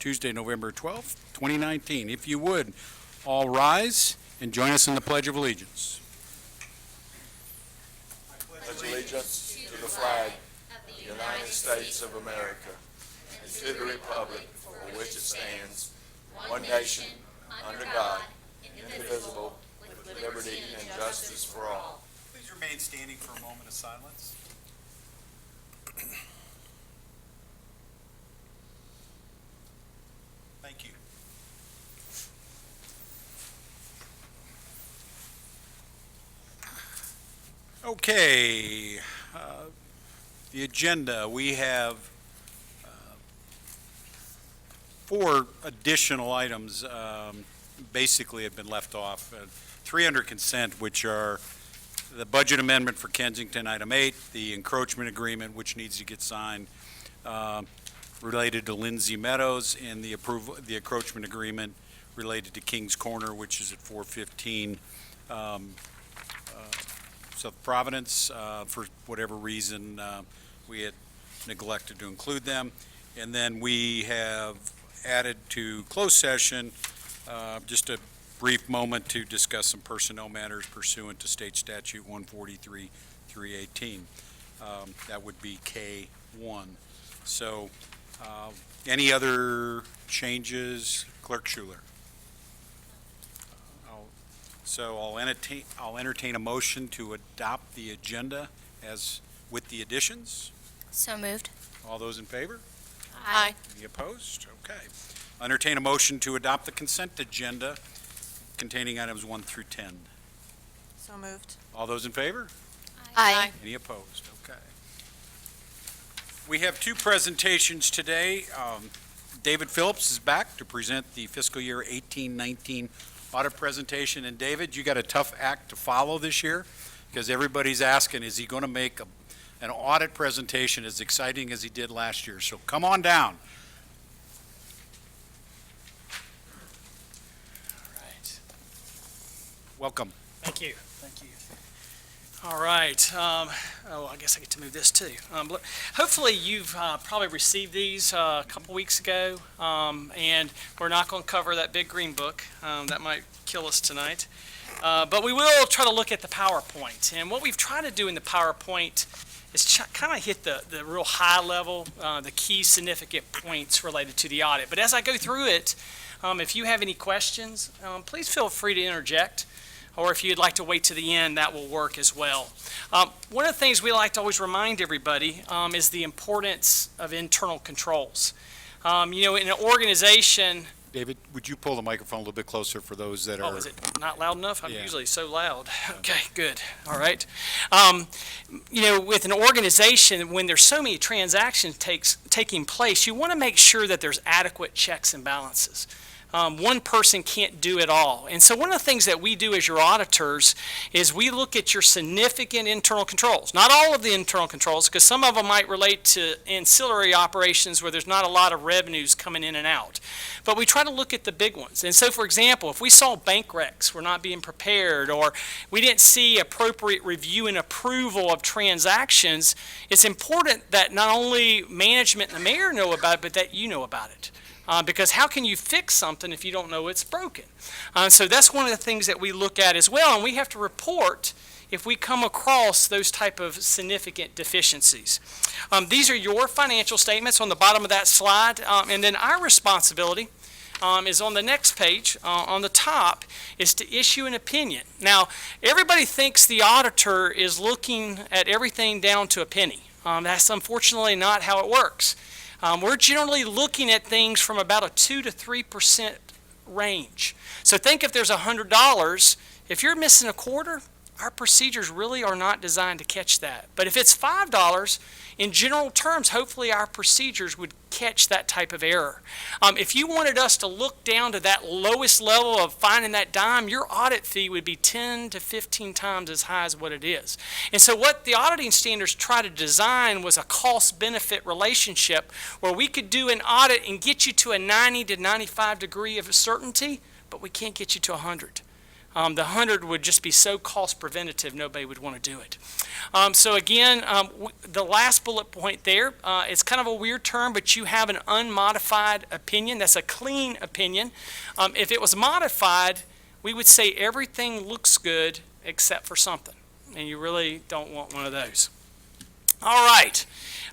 Tuesday, November 12th, 2019. If you would, all rise and join us in the Pledge of Allegiance. I pledge allegiance to the flag of the United States of America and to the republic for which it stands, one nation, under God, indivisible, with liberty and justice for all. Please remain standing for a moment of silence. Thank you. Okay, the agenda, we have 4 additional items basically have been left off. 3 under consent, which are the budget amendment for Kensington, item 8, the encroachment agreement, which needs to get signed related to Lindsay Meadows, and the encroachment agreement related to Kings Corner, which is at 415 South Providence. For whatever reason, we had neglected to include them. And then we have added to closed session just a brief moment to discuss some personnel matters pursuant to State Statute 143-318. That would be K1. So any other changes, Clerk Schuler? I'll entertain a motion to adopt the agenda as with the additions. So moved. All those in favor? Aye. Any opposed? Okay. I'll entertain a motion to adopt the consent agenda containing items 1 through 10. So moved. All those in favor? Aye. Any opposed? Okay. We have 2 presentations today. David Phillips is back to present the fiscal year 18-19 audit presentation. And David, you got a tough act to follow this year because everybody's asking, is he going to make an audit presentation as exciting as he did last year? So come on down. All right. Welcome. Thank you. Thank you. All right. I guess I get to move this too. Hopefully you've probably received these a couple weeks ago, and we're not going to cover that big green book. That might kill us tonight. But we will try to look at the PowerPoint. And what we've tried to do in the PowerPoint is kind of hit the real high level, the key significant points related to the audit. But as I go through it, if you have any questions, please feel free to interject. Or if you'd like to wait to the end, that will work as well. One of the things we like to always remind everybody is the importance of internal controls. In an organization... David, would you pull the microphone a little bit closer for those that are... Oh, is it not loud enough? I'm Yeah. usually so loud. Okay, good. All right. With an organization, when there's so many transactions taking place, you want to make sure that there's adequate checks and balances. One person can't do it all. And so one of the things that we do as your auditors is we look at your significant internal controls. Not all of the internal controls, because some of them might relate to ancillary operations where there's not a lot of revenues coming in and out. But we try to look at the big ones. And so, for example, if we saw bank recs were not being prepared, or we didn't see appropriate review and approval of transactions, it's important that not only management and the mayor know about it, but that you know about it. Because how can you fix something if you don't know it's broken? So that's one of the things that we look at as well, and we have to report if we come across those type of significant deficiencies. These are your financial statements on the bottom of that slide, and then our responsibility is on the next page. On the top is to issue an opinion. Now, everybody thinks the auditor is looking at everything down to a penny. That's unfortunately not how it works. We're generally looking at things from about a 2 to 3% range. So think if there's $100, if you're missing a quarter, our procedures really are not designed to catch that. But if it's $5, in general terms, hopefully our procedures would catch that type of error. If you wanted us to look down to that lowest level of finding that dime, your audit fee would be 10 to 15 times as high as what it is. And so what the auditing standards try to design was a cost-benefit relationship where we could do an audit and get you to a 90 to 95 degree of certainty, but we can't get you to 100. The 100 would just be so cost preventative, nobody would want to do it. So again, the last bullet point there, it's kind of a weird term, but you have an unmodified opinion. That's a clean opinion. If it was modified, we would say everything looks good except for something, and you really don't want one of those. All right,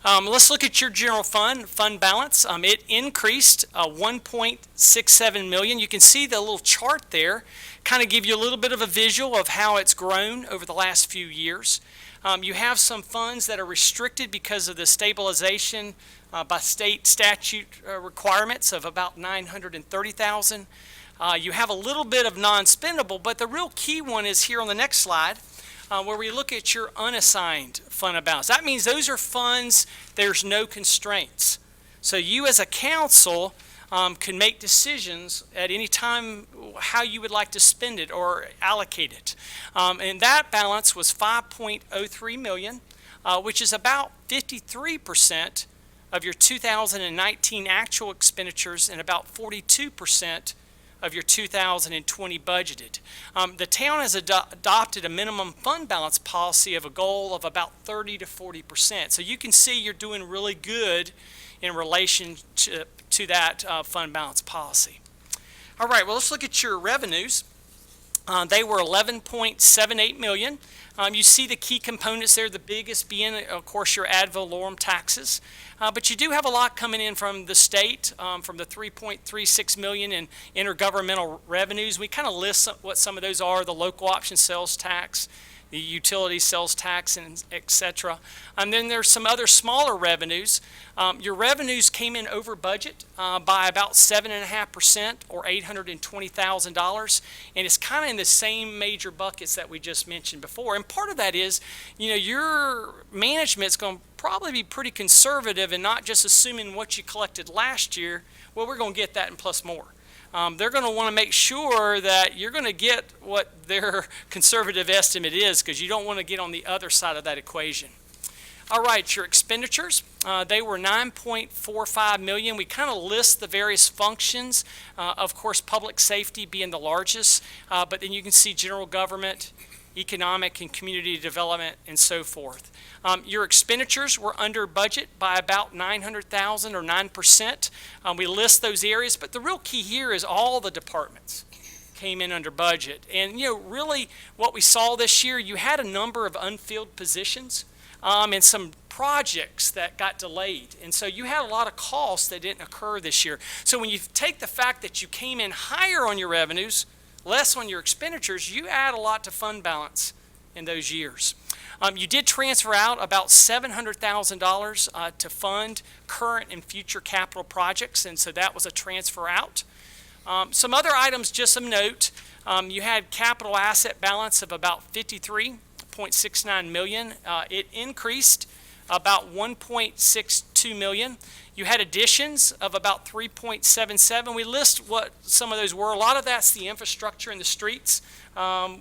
let's look at your general fund balance. It increased 1.67 million. You can see the little chart there, kind of give you a little bit of a visual of how it's grown over the last few years. You have some funds that are restricted because of the stabilization by state statute requirements of about $930,000. You have a little bit of non-spendable, but the real key one is here on the next slide, where we look at your unassigned fund balance. That means those are funds, there's no constraints. So you as a council can make decisions at any time how you would like to spend it or allocate it. And that balance was 5.03 million, which is about 53% of your 2019 actual expenditures and about 42% of your 2020 budgeted. The town has adopted a minimum fund balance policy of a goal of about 30 to 40%. So you can see you're doing really good in relation to that fund balance policy. All right, well, let's look at your revenues. They were 11.78 million. You see the key components there, the biggest being, of course, your ad valorem taxes. But you do have a lot coming in from the state, from the 3.36 million in intergovernmental revenues. We kind of list what some of those are: the local option sales tax, the utility sales tax, and et cetera. And then there's some other smaller revenues. Your revenues came in over budget by about 7.5% or $820,000, and it's kind of in the same major buckets that we just mentioned before. And part of that is, your management's going to probably be pretty conservative and not just assuming what you collected last year. Well, we're going to get that and plus more. They're going to want to make sure that you're going to get what their conservative estimate is, because you don't want to get on the other side of that equation. All right, your expenditures, they were 9.45 million. We kind of list the various functions, of course, public safety being the largest, but then you can see general government, economic and community development, and so forth. Your expenditures were under budget by about 900,000 or 9%. We list those areas, but the real key here is all the departments came in under budget. And really what we saw this year, you had a number of unfilled positions and some projects that got delayed. And so you had a lot of costs that didn't occur this year. So when you take the fact that you came in higher on your revenues, less on your expenditures, you add a lot to fund balance in those years. You did transfer out about $700,000 to fund current and future capital projects, and so that was a transfer out. Some other items, just some note, you had capital asset balance of about 53.69 million. It increased about 1.62 million. You had additions of about 3.77. We list what some of those were. A lot of that's the infrastructure in the streets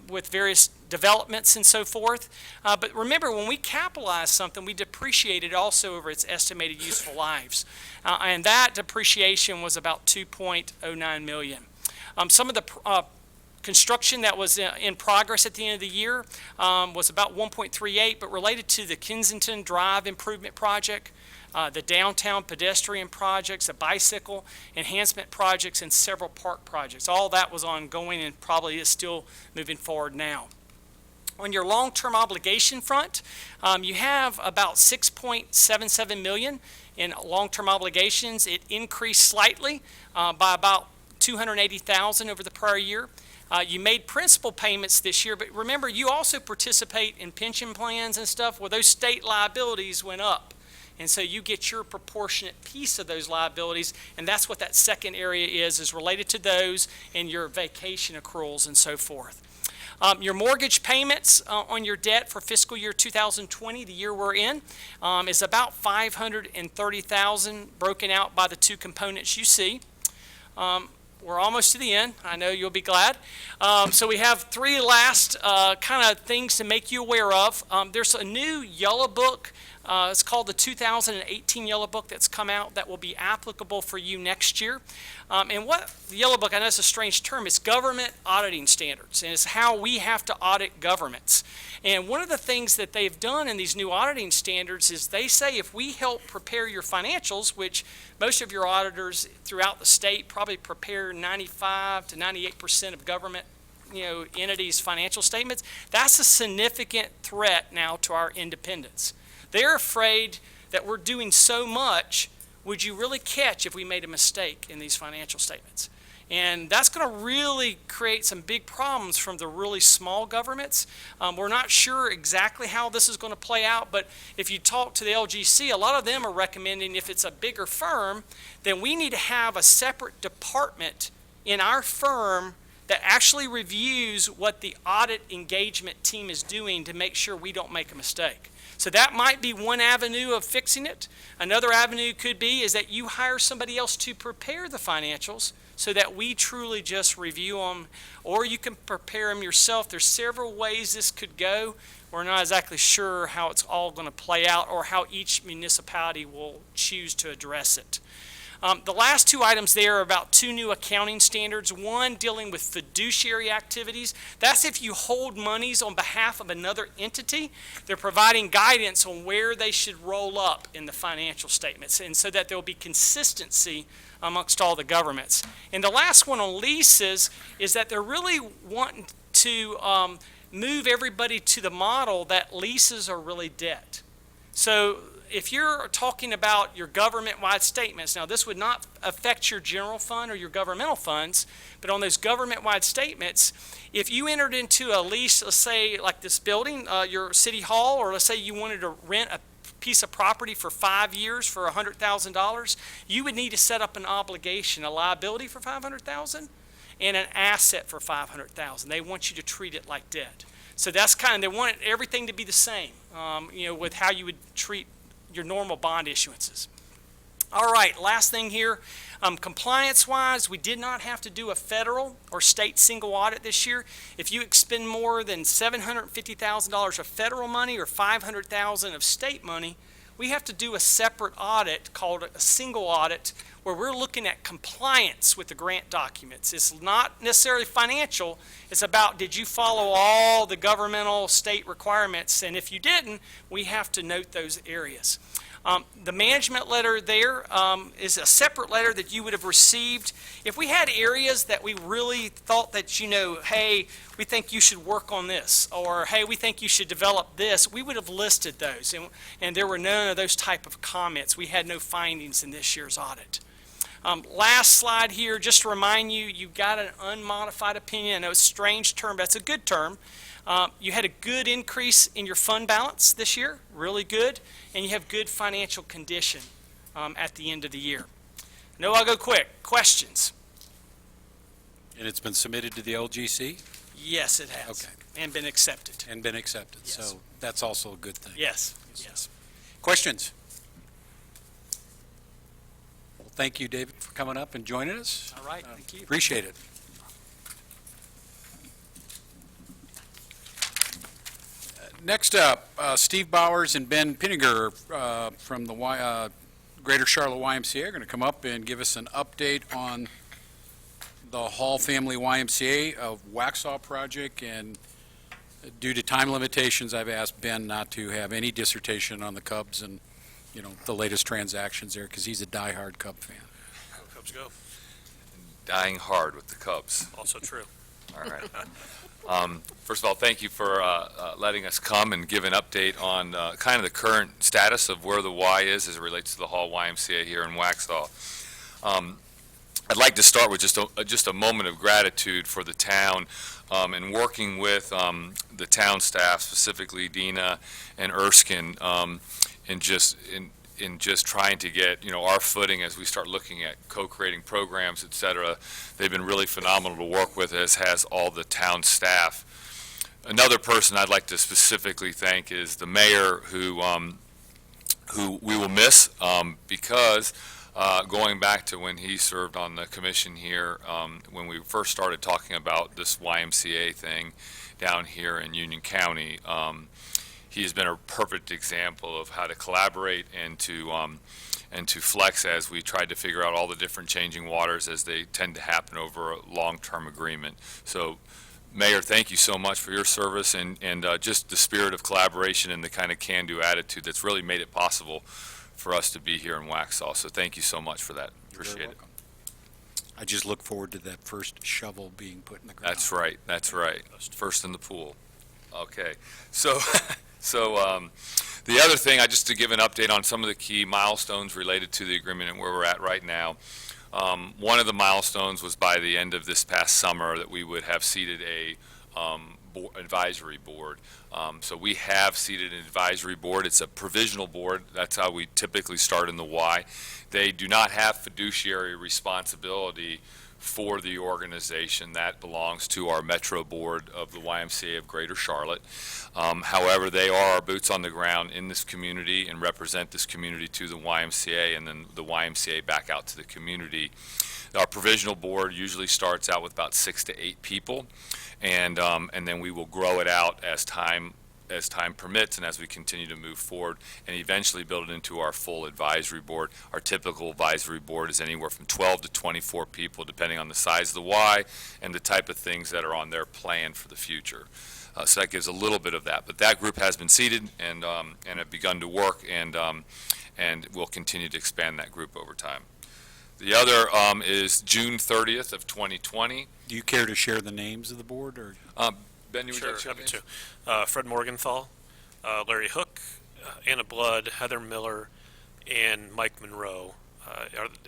with various developments and so forth. But remember, when we capitalize something, we depreciate it also over its estimated useful lives. And that depreciation was about 2.09 million. Some of the construction that was in progress at the end of the year was about 1.38, but related to the Kensington Drive Improvement Project, the downtown pedestrian projects, the bicycle enhancement projects, and several park projects. All that was ongoing and probably is still moving forward now. On your long-term obligation front, you have about 6.77 million in long-term obligations. It increased slightly by about 280,000 over the prior year. You made principal payments this year, but remember, you also participate in pension plans and stuff where those state liabilities went up. And so you get your proportionate piece of those liabilities, and that's what that second area is related to those and your vacation accruals and so forth. Your mortgage payments on your debt for fiscal year 2020, the year we're in, is about 530,000 broken out by the two components you see. We're almost to the end. I know you'll be glad. So we have three last kind of things to make you aware of. There's a new yellow book It's called the 2018 Yellow Book that's come out that will be applicable for you next year. And what the Yellow Book, I know it's a strange term, it's government auditing standards, and it's how we have to audit governments. And one of the things that they've done in these new auditing standards is they say if we help prepare your financials, which most of your auditors throughout the state probably prepare 95 to 98% of government entities' financial statements, that's a significant threat now to our independence. They're afraid that we're doing so much, would you really catch if we made a mistake in these financial statements? And that's going to really create some big problems from the really small governments. We're not sure exactly how this is going to play out, but if you talk to the LGC, a lot of them are recommending if it's a bigger firm, then we need to have a separate department in our firm that actually reviews what the audit engagement team is doing to make sure we don't make a mistake. So that might be one avenue of fixing it. Another avenue could be is that you hire somebody else to prepare the financials so that we truly just review them, or you can prepare them yourself. There's several ways this could go. We're not exactly sure how it's all going to play out or how each municipality will choose to address it. The last two items there are about two new accounting standards. One dealing with fiduciary activities. That's if you hold monies on behalf of another entity. They're providing guidance on where they should roll up in the financial statements, and so that there will be consistency amongst all the governments. And the last one on leases is that they're really wanting to move everybody to the model that leases are really debt. So if you're talking about your government-wide statements, now this would not affect your general fund or your governmental funds, but on those government-wide statements, if you entered into a lease, let's say like this building, your city hall, or let's say you wanted to rent a piece of property for 5 years for $100,000, you would need to set up an obligation, a liability for $500,000 and an asset for $500,000. They want you to treat it like debt. So that's they want everything to be the same, with how you would treat your normal bond issuances. All right, last thing here, compliance-wise, we did not have to do a federal or state single audit this year. If you expend more than $750,000 of federal money or $500,000 of state money, we have to do a separate audit called a single audit where we're looking at compliance with the grant documents. It's not necessarily financial. It's about, did you follow all the governmental state requirements? And if you didn't, we have to note those areas. The management letter there is a separate letter that you would have received. If we had areas that we really thought that, hey, we think you should work on this, or hey, we think you should develop this, we would have listed those. And there were none of those type of comments. We had no findings in this year's audit. Last slide here, just to remind you, you got an unmodified opinion. I know it's a strange term, but it's a good term. You had a good increase in your fund balance this year, really good, and you have good financial condition at the end of the year. No, I'll go quick. Questions? And it's been submitted to the LGC Yes, it has. Okay. And been accepted. and been accepted, Yes. so that's also a good thing. Yes, yes. Questions? Well, thank you, David, for coming up and joining us. All right, thank you. Appreciate it. Next up, Steve Bowers and Ben Pinniger from the Greater Charlotte YMCA are going to come up and give us an update on the Hall Family YMCA of Waxhaw project. And due to time limitations, I've asked Ben not to have any dissertation on the Cubs and, the latest transactions there, because he's a diehard Cub fan. Cubs go. Dying hard with the Cubs. Also true. All right. First of all, thank you for letting us come and give an update on kind of the current status of where the Y is as it relates to the Hall YMCA here in Waxhaw. I'd like to start with just a moment of gratitude for the town and working with the town staff, specifically Dina and Erskine, in just trying to get our footing as we start looking at co-creating programs, et cetera. They've been really phenomenal to work with, as has all the town staff. Another person I'd like to specifically thank is the mayor, who we will miss because going back to when he served on the commission here, when we first started talking about this YMCA thing down here in Union County, he has been a perfect example of how to collaborate and to flex as we tried to figure out all the different changing waters as they tend to happen over a long-term agreement. So, Mayor, thank you so much for your service and just the spirit of collaboration and the kind of can-do attitude that's really made it possible for us to be here in Waxhaw. So thank you so much for that. You're very Appreciate it. welcome. I just look forward to that first shovel being put in the ground. That's right. That's right. First in the pool. Okay. So, the other thing, just to give an update on some of the key milestones related to the agreement and where we're at right now. One of the milestones was by the end of this past summer that we would have seated a advisory board. So we have seated an advisory board. It's a provisional board. That's how we typically start in the Y. They do not have fiduciary responsibility for the organization. That belongs to our Metro Board of the YMCA of Greater Charlotte. However, they are our boots on the ground in this community and represent this community to the YMCA and then the YMCA back out to the community. Our provisional board usually starts out with about 6 to 8 people, and then we will grow it out as time permits and as we continue to move forward and eventually build it into our full advisory board. Our typical advisory board is anywhere from 12 to 24 people depending on the size of the Y and the type of things that are on their plan for the future. So that gives a little bit of that. But that group has been seated and have begun to work and we'll continue to expand that group over time. The other is June 30th of 2020. Do you care to share the names of the board, or? Ben, you would Sure, like to share happy names? to. Fred Morgenthal, Larry Hook, Anna Blood, Heather Miller, and Mike Monroe.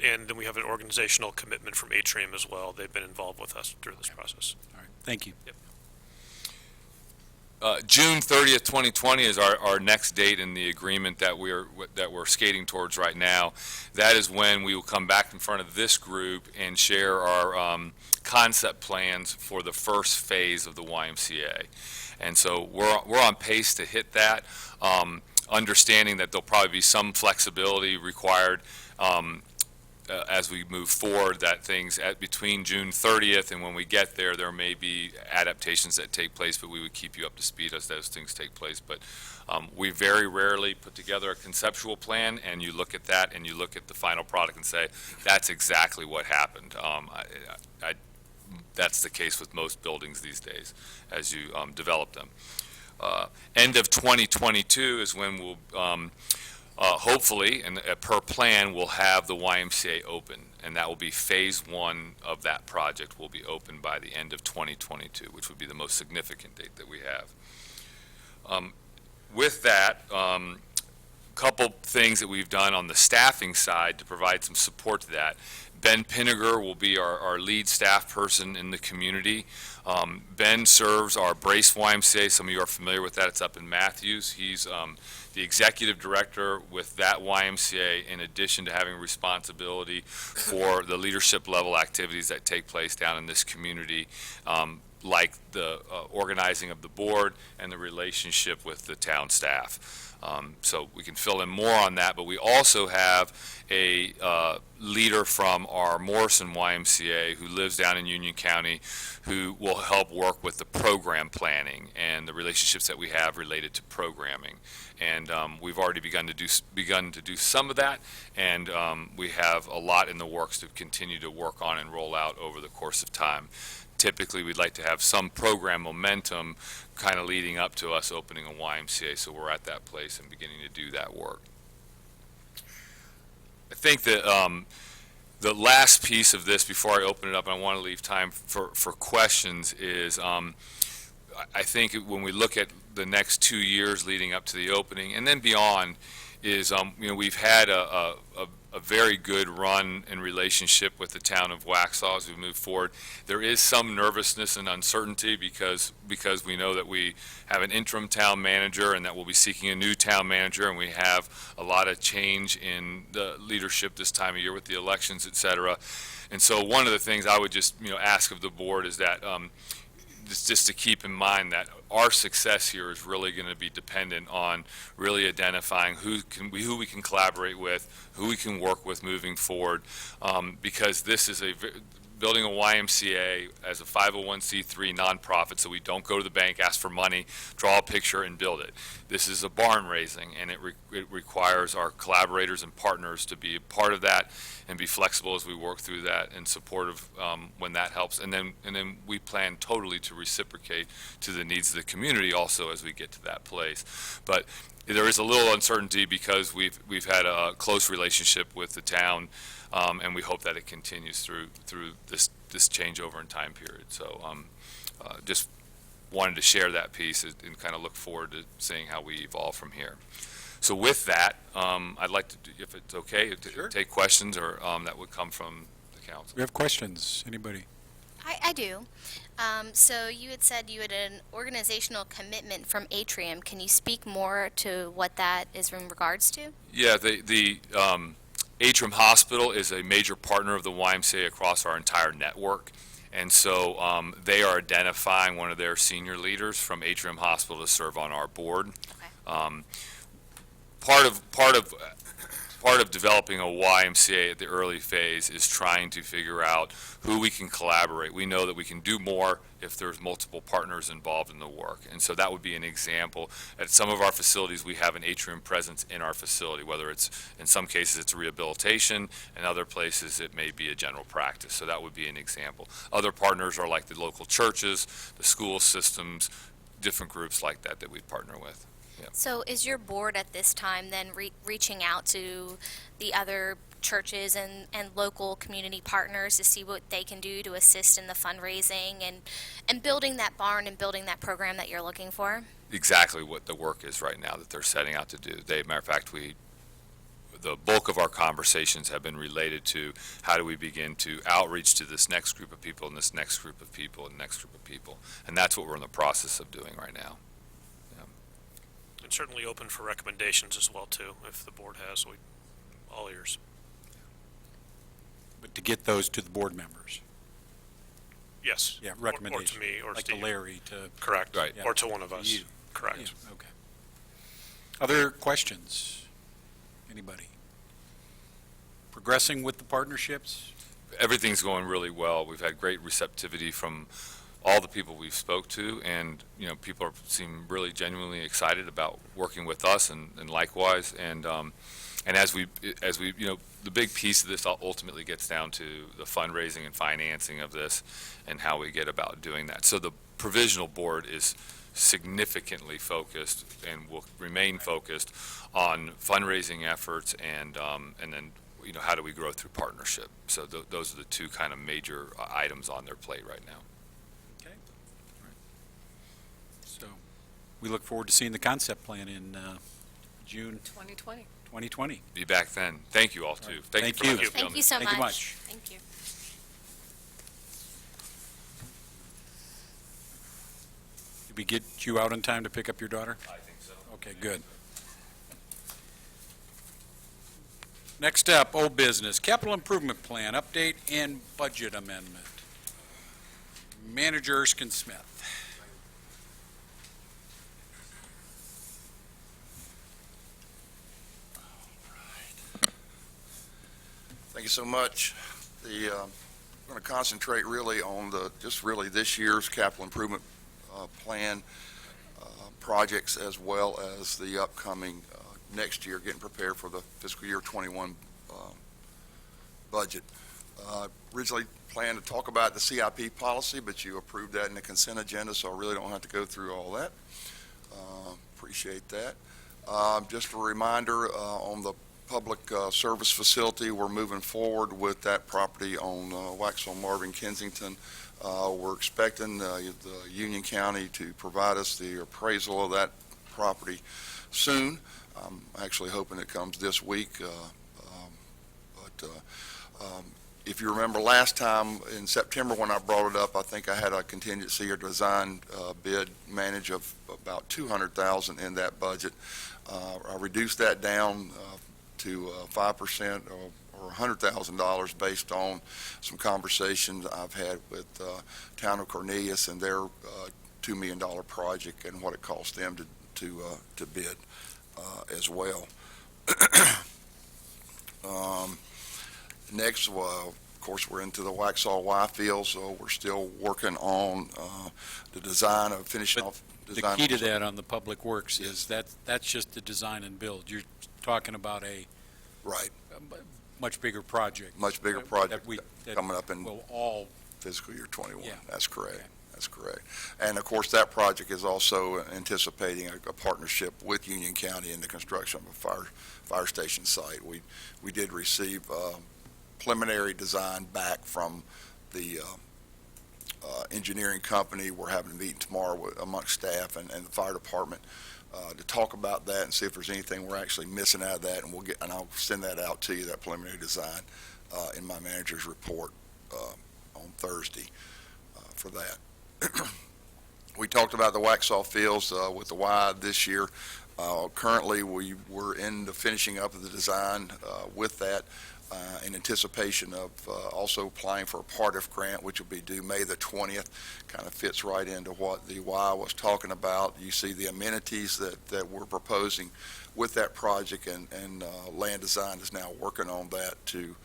And then we have an organizational commitment from Atrium as well. They've been involved with us through this process. All right, thank you. Yep. June 30th, 2020 is our next date in the agreement that we're skating towards right now. That is when we will come back in front of this group and share our concept plans for the first phase of the YMCA. And so we're on pace to hit that, understanding that there'll probably be some flexibility required as we move forward, that things between June 30th and when we get there, there may be adaptations that take place, but we would keep you up to speed as those things take place. But we very rarely put together a conceptual plan, and you look at that and you look at the final product and say, that's exactly what happened. That's the case with most buildings these days as you develop them. End of 2022 is when we'll hopefully, and per plan, we'll have the YMCA open, and that will be phase 1 of that project will be open by the end of 2022, which would be the most significant date that we have. With that, couple things that we've done on the staffing side to provide some support to that. Ben Pinniger will be our lead staff person in the community. Ben serves our Brace YMCA. Some of you are familiar with that. It's up in Matthews. He's the executive director with that YMCA, in addition to having responsibility for the leadership level activities that take place down in this community, like the organizing of the board and the relationship with the town staff. So we can fill in more on that, but we also have a leader from our Morrison YMCA who lives down in Union County who will help work with the program planning and the relationships that we have related to programming. And we've already begun to do some of that, and we have a lot in the works to continue to work on and roll out over the course of time. Typically, we'd like to have some program momentum kind of leading up to us opening a YMCA, so we're at that place and beginning to do that work. I think that the last piece of this before I open it up, and I want to leave time for questions, is I think when we look at the next 2 years leading up to the opening and then beyond, is we've had a very good run and relationship with the town of Waxhaw as we move forward. There is some nervousness and uncertainty because we know that we have an interim town manager and that we'll be seeking a new town manager, and we have a lot of change in the leadership this time of year with the elections, et cetera. And so one of the things I would just ask of the board is that just to keep in mind that our success here is really going to be dependent on really identifying who we can collaborate with, who we can work with moving forward, because this is building a YMCA as a 501c3 nonprofit, so we don't go to the bank, ask for money, draw a picture, and build it. This is a barn raising, and it requires our collaborators and partners to be a part of that and be flexible as we work through that and supportive when that helps. And then we plan totally to reciprocate to the needs of the community also as we get to that place. But there is a little uncertainty because we've had a close relationship with the town, and we hope that it continues through this changeover in time period. So just wanted to share that piece and kind of look forward to seeing how we evolve from here. So with that, I'd like to, if it's okay, Sure. take questions or that would come from the council. We have questions. Anybody? I do. So you had said you had an organizational commitment from Atrium. Can you speak more to what that is in regards to? Yeah, the Atrium Hospital is a major partner of the YMCA across our entire network. And so they are identifying one of their senior leaders from Atrium Hospital to serve on our board. Okay. Part of developing a YMCA at the early phase is trying to figure out who we can collaborate. We know that we can do more if there's multiple partners involved in the work. And so that would be an example. At some of our facilities, we have an Atrium presence in our facility, whether it's, in some cases, it's rehabilitation, and other places it may be a general practice. So that would be an example. Other partners are like the local churches, the school systems, different groups like that that we partner with. So is your board at this time then reaching out to the other churches and local community partners to see what they can do to assist in the fundraising and building that barn and building that program that you're looking for? Exactly what the work is right now that they're setting out to do. Matter of fact, the bulk of our conversations have been related to how do we begin to outreach to this next group of people and this next group of people and next group of people. And that's what we're in the process of doing right now. And certainly open for recommendations as well, too, if the board has, all ears. But to get those to the board members. Yes. Yeah, Or recommendations. to me, or like Steve. to Larry, to Correct. Right. Yeah. Or to one of us. You. Correct. Yeah, okay. Other questions? Anybody? Progressing with the partnerships? Everything's going really well. We've had great receptivity from all the people we've spoke to, and people seem really genuinely excited about working with us, and likewise. And as we the big piece of this ultimately gets down to the fundraising and financing of this, and how we get about doing that. So the provisional board is significantly focused and will remain focused on fundraising efforts, and then how do we grow through partnership. So those are the two kind of major items on their plate right now. Okay. All right. So we look forward to seeing the concept plan in June 2020. 2020. Be back then. Thank you all too. Thank for you. letting us be on Thank you this. so Thank you much. much. Thank you. Did we get you out in time to pick up your daughter? I think so. Okay, good. Next up, old business, capital improvement plan, update and budget amendment. Manager Erskine Smith. Thank you so much. I'm going to concentrate really on just really this year's capital improvement plan projects, as well as the upcoming next year, getting prepared for the fiscal year 21 budget. Originally planned to talk about the CIP policy, but you approved that in the consent agenda, so I really don't have to go through all that. Appreciate that. Just a reminder on the public service facility, we're moving forward with that property on Waxhaw-Marvin, Kensington. We're expecting the Union County to provide us the appraisal of that property soon. I'm actually hoping it comes this week. If you remember last time in September when I brought it up, I think I had a contingency or design bid manage of about $200,000 in that budget. I reduced that down to 5% or $100,000 based on some conversations I've had with Town of Cornelius and their $2 million project and what it cost them to bid as well. Next, Of course, we're into the Waxhaw Y field, so we're still working on the design of finishing off. The key to that on the Public Works is that's just the design and build. You're talking about a Right, much bigger project. much bigger project that coming up in will all, fiscal year 21. Yeah. That's correct. Okay. That's correct. And of course, that project is also anticipating a partnership with Union County in the construction of a fire station site. We did receive preliminary design back from the engineering company. We're having a meeting tomorrow amongst staff and the fire department to talk about that and see if there's anything we're actually missing out of that, and I'll send that out to you, that preliminary design, in my manager's report on Thursday for that. We talked about the Waxhaw fields with the Y this year. Currently, we're in the finishing up of the design with that in anticipation of also applying for a Part-If grant, which will be due May the 20th. Kind of fits right into what the Y was talking about. You see the amenities that we're proposing with that project, and Land Design is now working on that to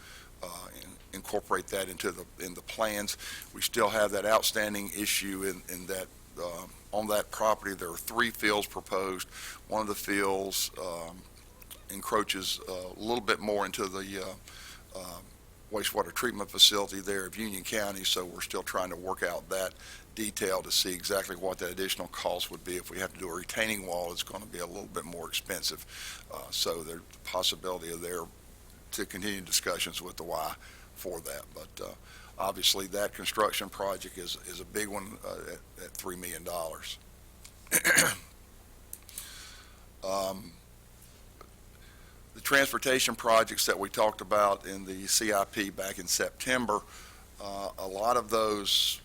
incorporate that into the plans. We still have that outstanding issue in that on that property. There are 3 fields proposed. One of the fields encroaches a little bit more into the wastewater treatment facility there of Union County, so we're still trying to work out that detail to see exactly what that additional cost would be. If we have to do a retaining wall, it's going to be a little bit more expensive. So there's a possibility of there to continue discussions with the Y for that. But obviously that construction project is a big one at $3 million. The transportation projects that we talked about in the CIP back in September, a lot of those,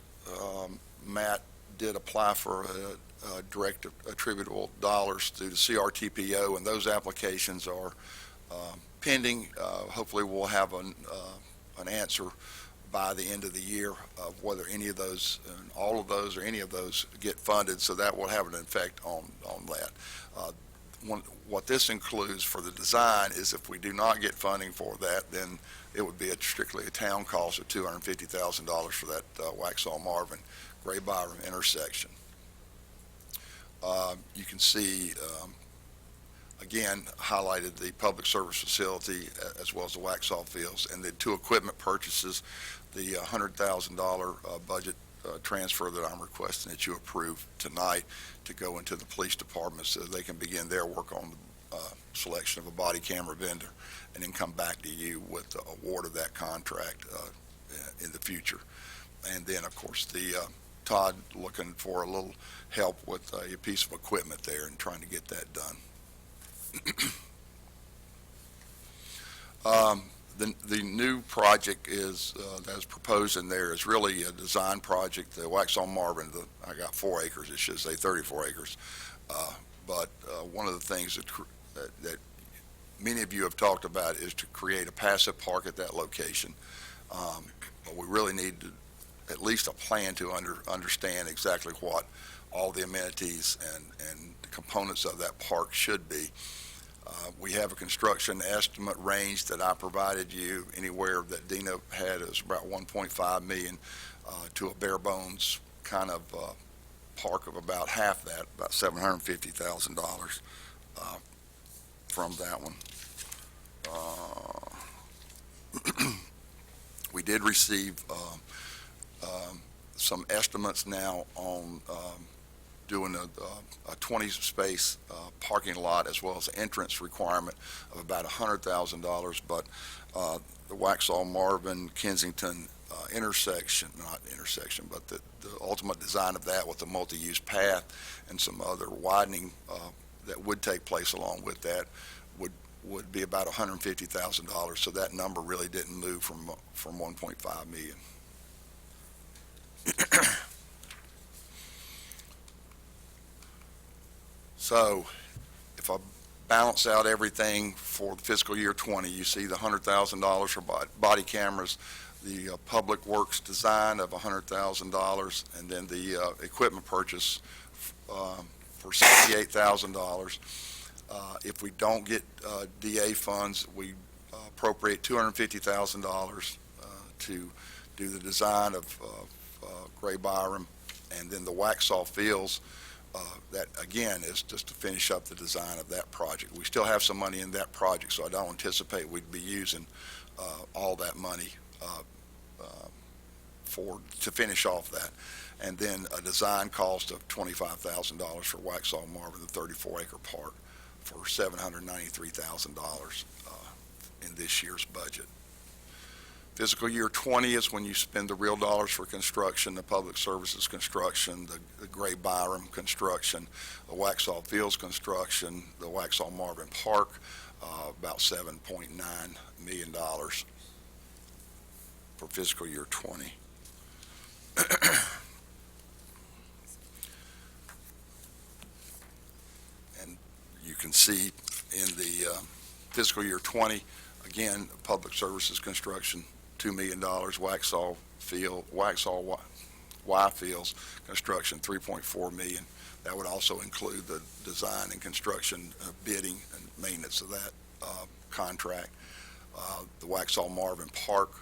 Matt did apply for direct attributable dollars through the CRTPO, and those applications are pending. Hopefully we'll have an answer by the end of the year of whether any of those, all of those or any of those get funded, so that will have an effect on that. What this includes for the design is if we do not get funding for that, then it would be strictly a town cost of $250,000 for that Waxhaw-Marvin Gray Byram intersection. You can see, again, highlighted the public service facility as well as the Waxhaw fields, and the 2 equipment purchases, the $100,000 budget transfer that I'm requesting that you approve tonight to go into the police department so they can begin their work on the selection of a body camera vendor, and then come back to you with the award of that contract in the future. And then, of course, Todd looking for a little help with a piece of equipment there and trying to get that done. The new project is that's proposed in there is really a design project. The Waxhaw-Marvin, I got 4 acres. It should say 34 acres. But one of the things that many of you have talked about is to create a passive park at that location. But we really need at least a plan to understand exactly what all the amenities and the components of that park should be. We have a construction estimate range that I provided you. Anywhere that Dina had is about $1.5 million to a bare bones kind of park of about half that, about $750,000 from that one. We did receive some estimates now on doing a 20-space parking lot as well as entrance requirement of about $100,000, but the Waxhaw-Marvin Kensington but the ultimate design of that with the multi-use path and some other widening that would take place along with that would be about $150,000. So that number really didn't move from 1.5 million. So if I balance out everything for fiscal year 20, you see the $100,000 for body cameras, the public works design of $100,000, and then the equipment purchase for $68,000. If we don't get DA funds, we appropriate $250,000 to do the design of Gray Byram, and then the Waxhaw Fields, that again is just to finish up the design of that project. We still have some money in that project, so I don't anticipate we'd be using all that money to finish off that. And then a design cost of $25,000 for Waxhaw-Marvin, the 34-acre park, for $793,000 in this year's budget. Fiscal year 20 is when you spend the real dollars for construction, the public services construction, the Gray Byram construction, the Waxhaw Fields construction, the Waxhaw-Marvin Park, about $7.9 million for fiscal year 20. And you can see in the fiscal year 20, again, public services construction, $2 million, Waxhaw Y Fields construction, $3.4 million. That would also include the design and construction, bidding and maintenance of that contract. The Waxhaw-Marvin Park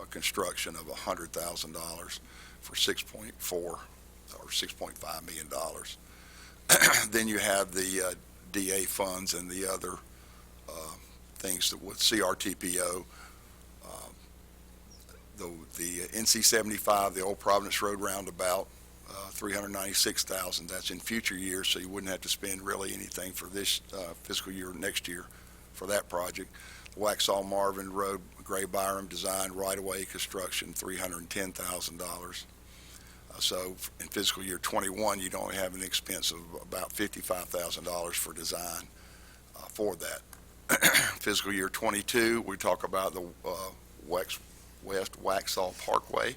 construction of $100,000 for $6.4 or $6.5 million. Then you have the DA funds and the other things that with CRTPO, the NC 75, the Old Providence Road roundabout, $396,000. That's in future years, so you wouldn't have to spend really anything for this fiscal year, next year, for that project. Waxhaw-Marvin Road, Gray Byram design right-of-way construction, $310,000. So in fiscal year 21, you'd only have an expense of about $55,000 for design for that. Fiscal year 22, we talk about the West Waxhaw Parkway,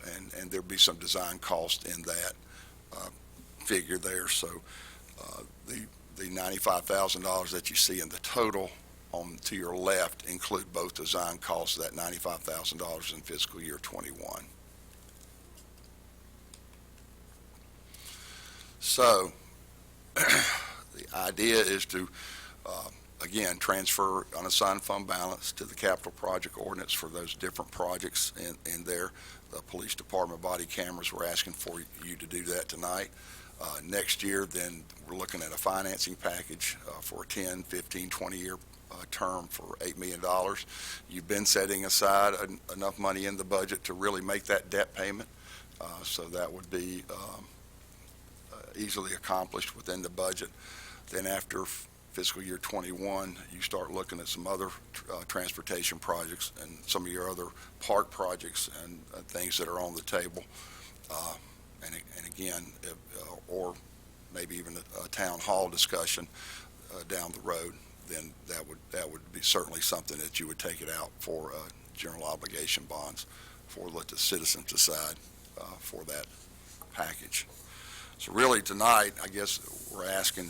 and there'll be some design cost in that figure there. So the $95,000 that you see in the total on to your left include both design costs of that $95,000 in fiscal year 21. So the idea is to again, transfer unassigned fund balance to the capital project ordinance for those different projects in there. The police department body cameras, we're asking for you to do that tonight. Next year, then we're looking at a financing package for a 10, 15, 20-year term for $8 million. You've been setting aside enough money in the budget to really make that debt payment. So that would be easily accomplished within the budget. Then after fiscal year 21, you start looking at some other transportation projects and some of your other park projects and things that are on the table. And again, or maybe even a town hall discussion down the road, then that would be certainly something that you would take it out for general obligation bonds for let the citizens decide for that package. So really tonight, I guess we're asking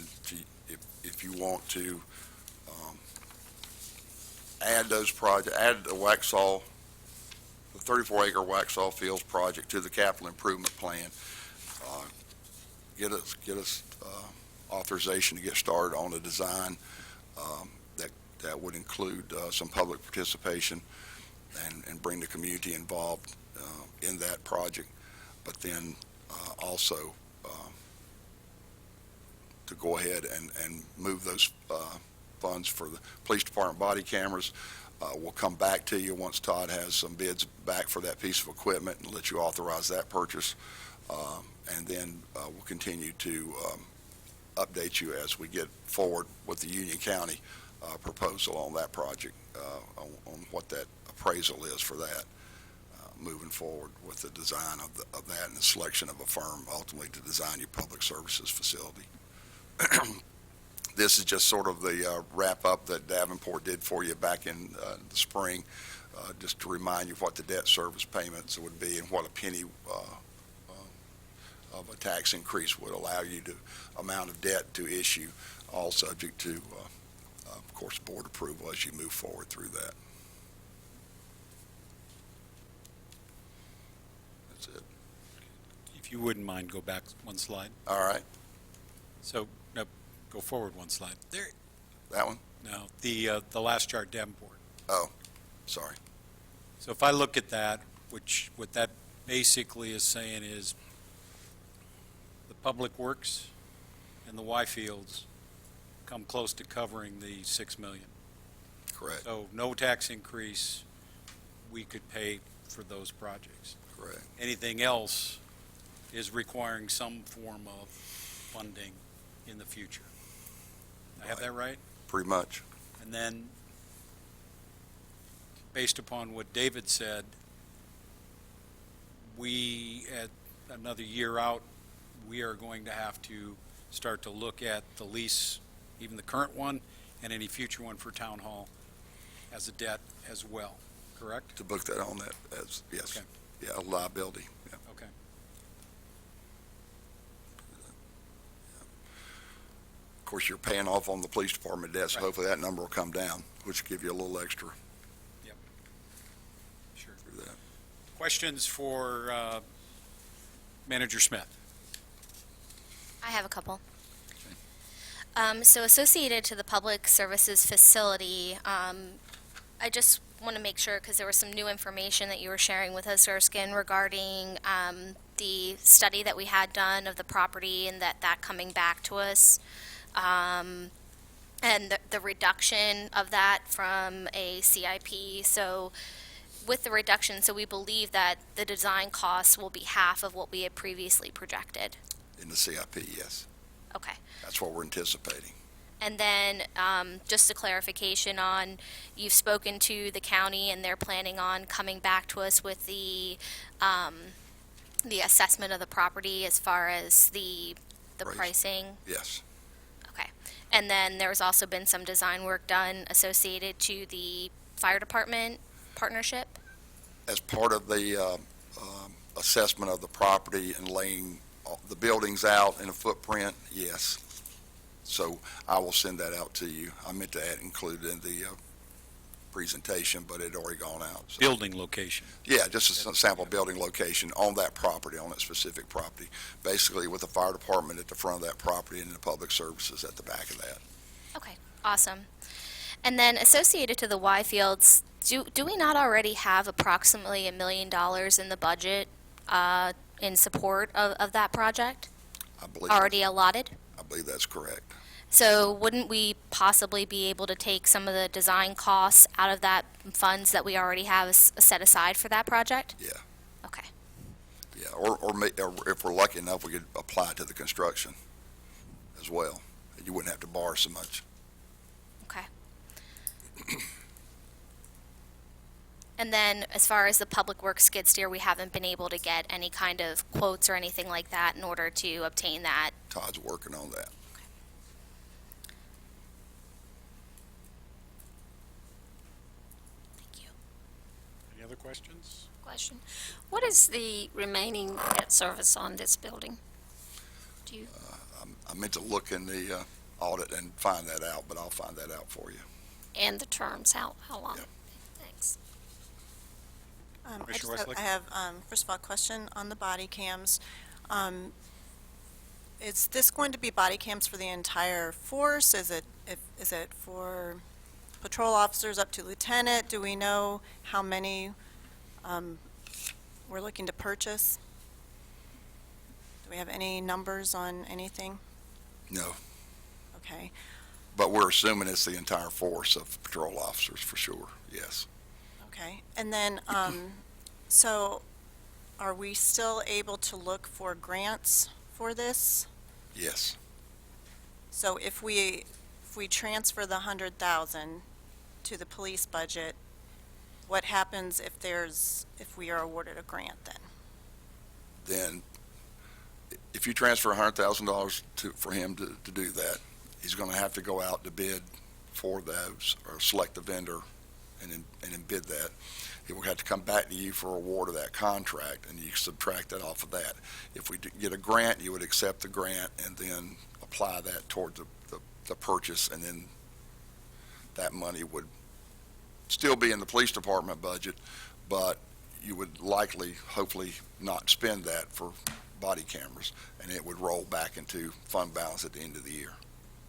if you want to add those projects, add the Waxhaw, the 34-acre Waxhaw Fields project to the capital improvement plan. Get us authorization to get started on the design that would include some public participation and bring the community involved in that project, but then also to go ahead and move those funds for the police department body cameras. We'll come back to you once Todd has some bids back for that piece of equipment and let you authorize that purchase. And then we'll continue to update you as we get forward with the Union County proposal on that project, on what that appraisal is for that, moving forward with the design of that and the selection of a firm ultimately to design your public services facility. This is just sort of the wrap-up that Davenport did for you back in the spring, just to remind you what the debt service payments would be and what a penny of a tax increase would allow you to amount of debt to issue, all subject to, of course, board approval as you move forward through that. That's it. If you wouldn't mind, go back one slide. All right. So, no, go forward one slide. There. That one? No, the last chart, Davenport. Oh, sorry. So if I look at that, what that basically is saying is the Public Works and the Y fields come close to covering the 6 million. Correct, So no tax increase, we could pay for those projects. correct. Anything else is requiring some form of funding in the future. I have that right? Pretty much. And then, based upon what David said, we, at another year out, we are going to have to start to look at the lease, even the current one, and any future one for Town Hall as a debt as well, correct? To book that on that as, yes. Okay. Yeah, a liability, yeah. Okay. Of course, you're paying off on the police department debt, so Right. hopefully that number will come down, which will give you a little extra Sure. through that. Questions for Manager Smith? I have a couple. So associated to the public services facility, I just want to make sure, because there was some new information that you were sharing with us, Erskine, regarding the study that we had done of the property and that coming back to us, and the reduction of that from a CIP. So with the reduction, so we believe that the design costs will be half of what we had previously projected. In the CIP, yes. Okay. That's what we're anticipating. And then, just a clarification on, you've spoken to the county and they're planning on coming back to us with the assessment of the property as far as the Price. pricing? Yes, Okay. And then there's also been some design work done associated to the fire department partnership? as part of the assessment of the property and laying the buildings out in a footprint, yes. So I will send that out to you. I meant to include it in the presentation, but it had already gone out. So. Building location. Yeah, just a sample building location on that property, on that specific property, basically with the fire department at the front of that property and the public services at the back of that. Okay, awesome. And then associated to the Y fields, do we not already have approximately $1 million in the budget in support of that project? I believe Already allotted? I believe that's correct. So wouldn't we possibly be able to take some of the design costs out of that funds that we already have set aside for that project? Yeah. Okay, Yeah, or if we're lucky enough, we could apply it to the construction as well. You wouldn't have to borrow so much. okay. And then as far as the public works skid steer, we haven't been able to get any kind of quotes or anything like that in order to obtain that. Todd's working on that. Thank you. Any other questions? Question. What is the remaining debt service on this building? Do you, I meant to look in the audit and find that out, but I'll find that out for you. and the terms, how long? Yeah. Thanks. Commissioner Westlake? I have, first of all, a question on the body cams. Is this going to be body cams for the entire force? Is it for patrol officers up to lieutenant? Do we know how many we're looking to purchase? Do we have any numbers on anything? No, Okay. but we're assuming it's the entire force of patrol officers for sure, yes. Okay, and then, so are we still able to look for grants for this? Yes. So if we transfer the 100,000 to the police budget, what happens if we are awarded a grant then? Then, if you transfer $100,000 for him to do that, he's going to have to go out to bid for those, or select the vendor and then bid that. He will have to come back to you for award of that contract, and you subtract that off of that. If we get a grant, you would accept the grant and then apply that toward the purchase, and then that money would still be in the police department budget, but you would likely, hopefully, not spend that for body cameras, and it would roll back into fund balance at the end of the year.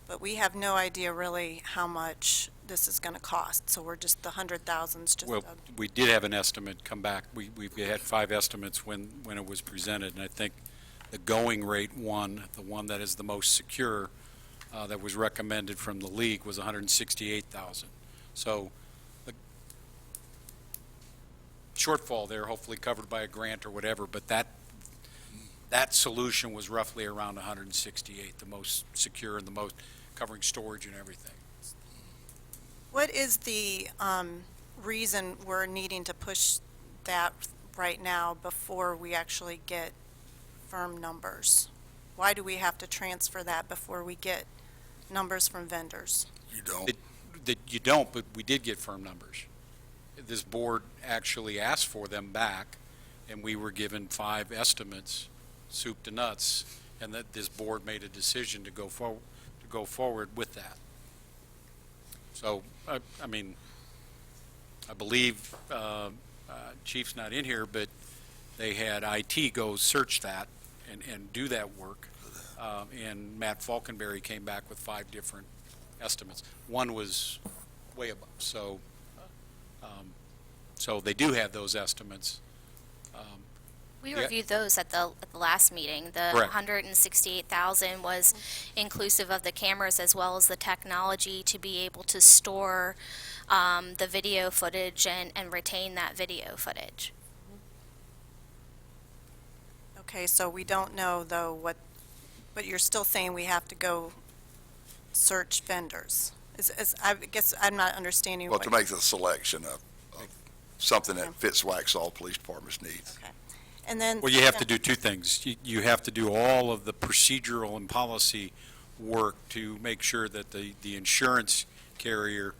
But we have no idea really how much this is gonna cost, so we're just, the 100,000's just Well, we did have an estimate come back. We had 5 estimates when it was presented, and I think the going rate one, the one that is the most secure, that was recommended from the league was 168,000. So the shortfall there, hopefully covered by a grant or whatever, but that solution was roughly around 168, the most secure and the most covering storage and everything. What is the reason we're needing to push that right now before we actually get firm numbers? Why do we have to transfer that before we get numbers from vendors? You don't. You don't, but we did get firm numbers. This board actually asked for them back, and we were given 5 estimates, soup to nuts, and that this board made a decision to go forward with that. So, I mean, I believe Chief's not in here, but they had IT go search that and do that work. And Matt Falkenberry came back with 5 different estimates. One was way above. So, so they do have those estimates. We Yeah. reviewed those at the last meeting. The Correct. 168,000 was inclusive of the cameras as well as the technology to be able to store the video footage and retain that video footage. Okay, so we don't know, though, but you're still saying we have to go search vendors. I guess I'm not understanding Well, what. to make the selection of something that fits Waxhaw Police Department's needs. Okay. And then. Well, you have to do 2 things. You have to do all of the procedural and policy work to make sure that the insurance carrier,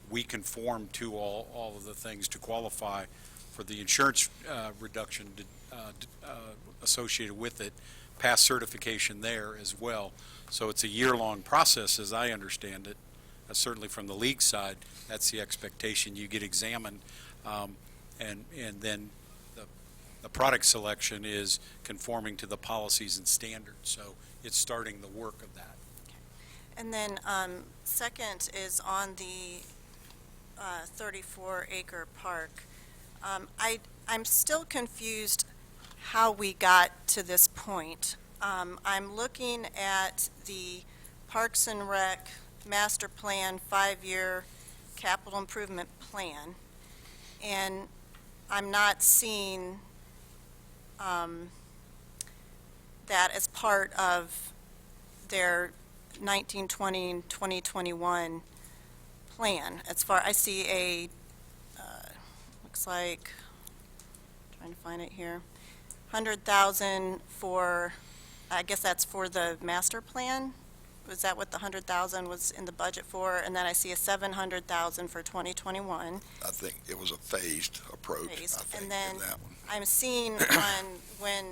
we conform to all of the things to qualify for the insurance reduction associated with it, pass certification there as well. So it's a year-long process, as I understand it. Certainly from the league side, that's the expectation. You get examined, and then the product selection is conforming to the policies and standards. So it's starting the work of that. And then, second is on the 34-acre park. I'm still confused how we got to this point. I'm looking at the Parks and Rec Master Plan 5-year capital improvement plan, and I'm not seeing that as part of their 1920 and 2021 plan. I see a, looks like, trying to find it here, 100,000 for, I guess that's for the master plan? Was that what the 100,000 was in the budget for? And then I see a 700,000 for 2021. I think it was a phased approach, Phased. I think, And then in that one. I'm seeing on when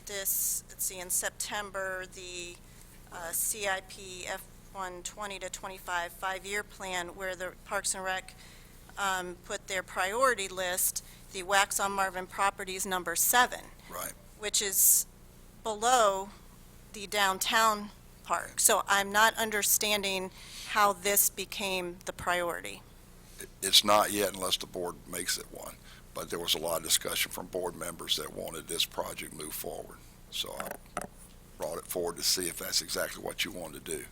this, let's see, in September, the CIP F1 20 to 25 5-year plan where the Parks and Rec put their priority list, the Waxhaw-Marvin Properties number 7. Right. Which is below the downtown park. So I'm not understanding how this became the priority. It's not yet unless the board makes it one, but there was a lot of discussion from board members that wanted this project moved forward. So I brought it forward to see if that's exactly what you wanted to do.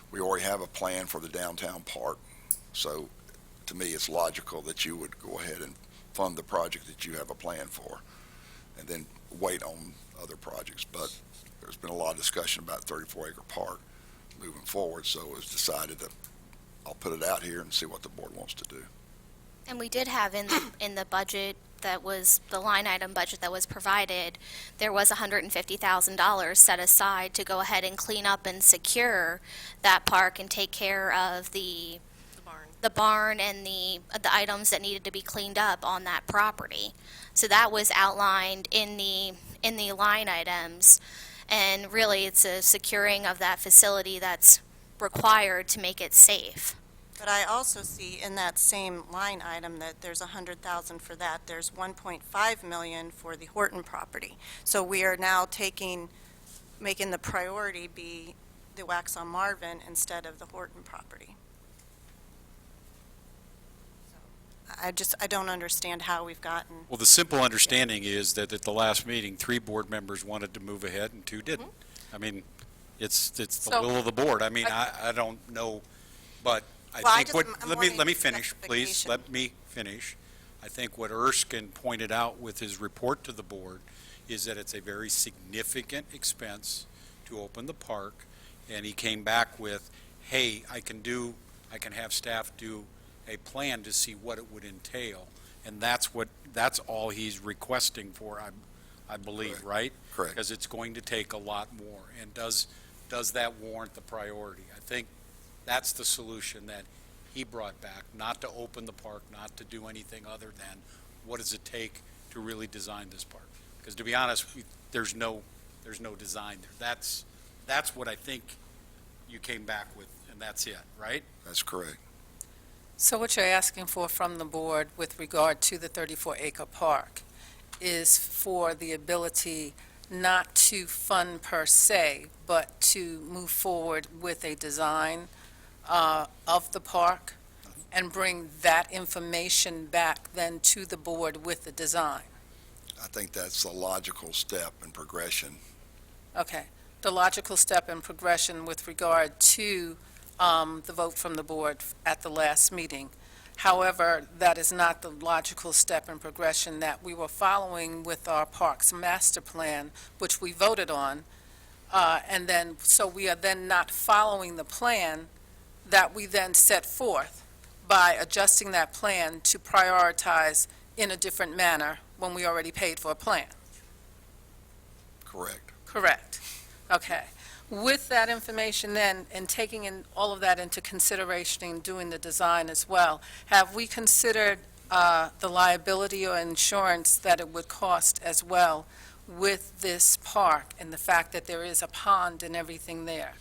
We already have a plan for the downtown park, so to me, it's logical that you would go ahead and fund the project that you have a plan for, and then wait on other projects. But there's been a lot of discussion about 34-acre park moving forward, so it was decided that I'll put it out here and see what the board wants to do. And we did have in the budget that was, the line item budget that was provided, there was $150,000 set aside to go ahead and clean up and secure that park and take care of the barn and the items that needed to be cleaned up on that property. So that was outlined in the line items, and really it's a securing of that facility that's required to make it safe. But I also see in that same line item that there's 100,000 for that. There's 1.5 million for the Horton property. So we are now making the priority be the Waxhaw-Marvin instead of the Horton property. I don't understand how we've gotten, Well, the simple understanding is that at the last meeting, 3 board members wanted to move ahead and 2 didn't. I mean, it's the So- will of the board. I mean, I don't know, but Well, I I think just- what, I'm let wanting me finish, please, justification. let me finish. I think what Erskine pointed out with his report to the board is that it's a very significant expense to open the park, and he came back with, hey, I can have staff do a plan to see what it would entail, and that's all he's requesting for, I believe, Correct. right? Correct. Because it's going to take a lot more, and does that warrant the priority? I think that's the solution that he brought back, not to open the park, not to do anything other than, what does it take to really design this park? Because to be honest, there's no design there. That's what I think you came back with, and that's it, right? That's correct. So what you're asking for from the board with regard to the 34-acre park is for the ability not to fund per se, but to move forward with a design of the park and bring that information back then to the board with the design? I think that's the logical step and progression. Okay. The logical step and progression with regard to the vote from the board at the last meeting. However, that is not the logical step and progression that we were following with our Parks Master Plan, which we voted on. And then, so we are then not following the plan that we then set forth by adjusting that plan to prioritize in a different manner when we already paid for a plan. Correct. Correct. Okay. With that information then, and taking in all of that into consideration and doing the design as well, have we considered the liability or insurance that it would cost as well with this park and the fact that there is a pond and everything there?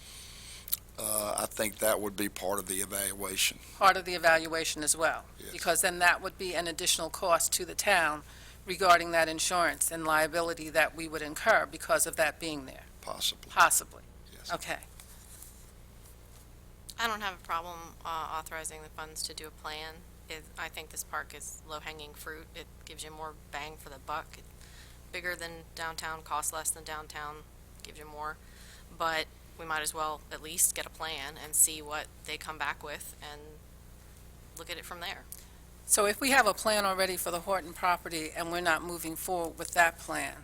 I think that would be part of the evaluation. Part of the evaluation as well? Yes. Because then that would be an additional cost to the town regarding that insurance and liability that we would incur because of that being there, Possibly. possibly. Yes. Okay. I don't have a problem authorizing the funds to do a plan. I think this park is low-hanging fruit. It gives you more bang for the buck. It's bigger than downtown, costs less than downtown, gives you more. But we might as well at least get a plan and see what they come back with and look at it from there. So if we have a plan already for the Horton property and we're not moving forward with that plan,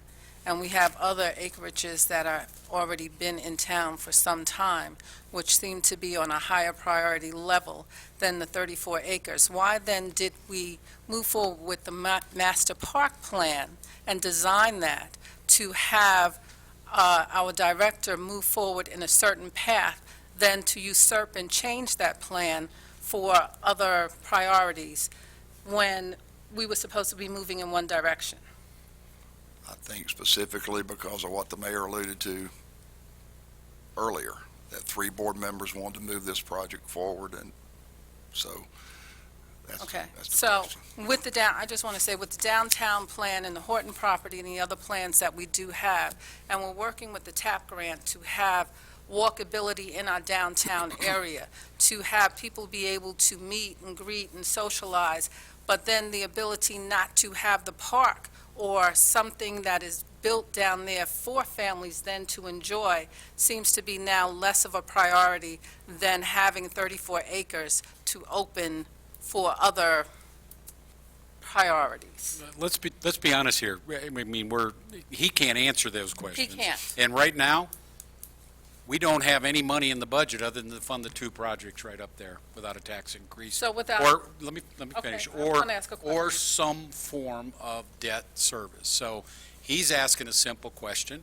and we have other acreages that are already been in town for some time, which seem to be on a higher priority level than the 34 acres, why then did we move forward with the master park plan and design that to have our director move forward in a certain path, then to usurp and change that plan for other priorities when we were supposed to be moving in one direction? I think specifically because of what the mayor alluded to earlier, that 3 board members wanted to move this project forward, and so that's Okay, that's the so question. with I just want to say, with the downtown plan and the Horton property and the other plans that we do have, and we're working with the TAP grant to have walkability in our downtown area, to have people be able to meet and greet and socialize, but then the ability not to have the park or something that is built down there for families then to enjoy seems to be now less of a priority than having 34 acres to open for other priorities. Let's be honest here. I mean, he can't answer those questions. can't. And right now, we don't have any money in the budget other than to fund the 2 projects right up there without a tax increase. So without, Or, let me Okay, finish, I wanna ask a or question. some form of debt service. So he's asking a simple question.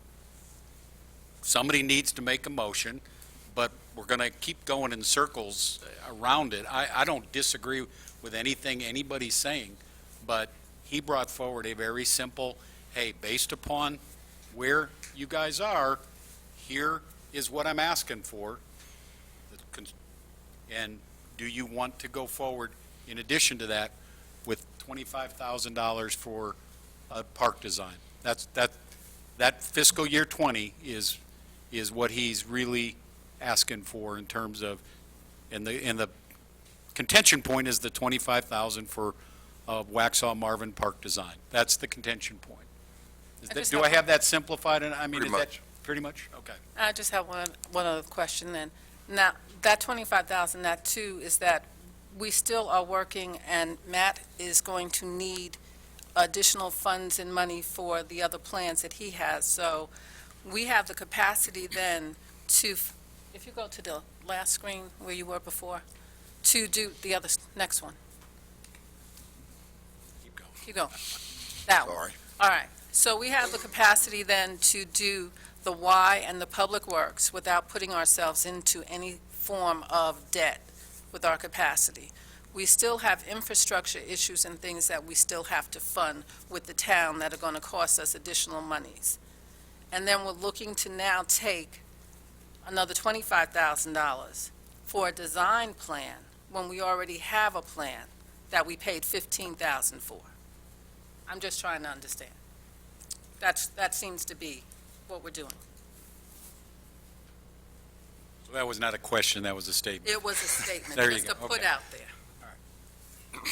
Somebody needs to make a motion, but we're going to keep going in circles around it. I don't disagree with anything anybody's saying, but he brought forward a very simple, hey, based upon where you guys are, here is what I'm asking for. And do you want to go forward in addition to that with $25,000 for a park design? That fiscal year 20 is what he's really asking for in terms of, and the contention point is the $25,000 for of Waxhaw-Marvin Park design. That's the contention point. I just Do I have- have that simplified? And I mean, Pretty is that much. pretty much? Okay. I just have one other question then. Now, that 25,000, that too, is that we still are working, and Matt is going to need additional funds and money for the other plans that he has. So we have the capacity then to, if you go to the last screen where you were before, to do the other, next one. Keep going. Keep going. That one. Sorry. All right. So we have the capacity then to do the Y and the public works without putting ourselves into any form of debt with our capacity. We still have infrastructure issues and things that we still have to fund with the town that are going to cost us additional monies. And then we're looking to now take another $25,000 for a design plan when we already have a plan that we paid $15,000 for. I'm just trying to understand. That seems to be what we're doing. So that was not a question, that was a statement. It was a statement, There you just to go. put Okay. out there.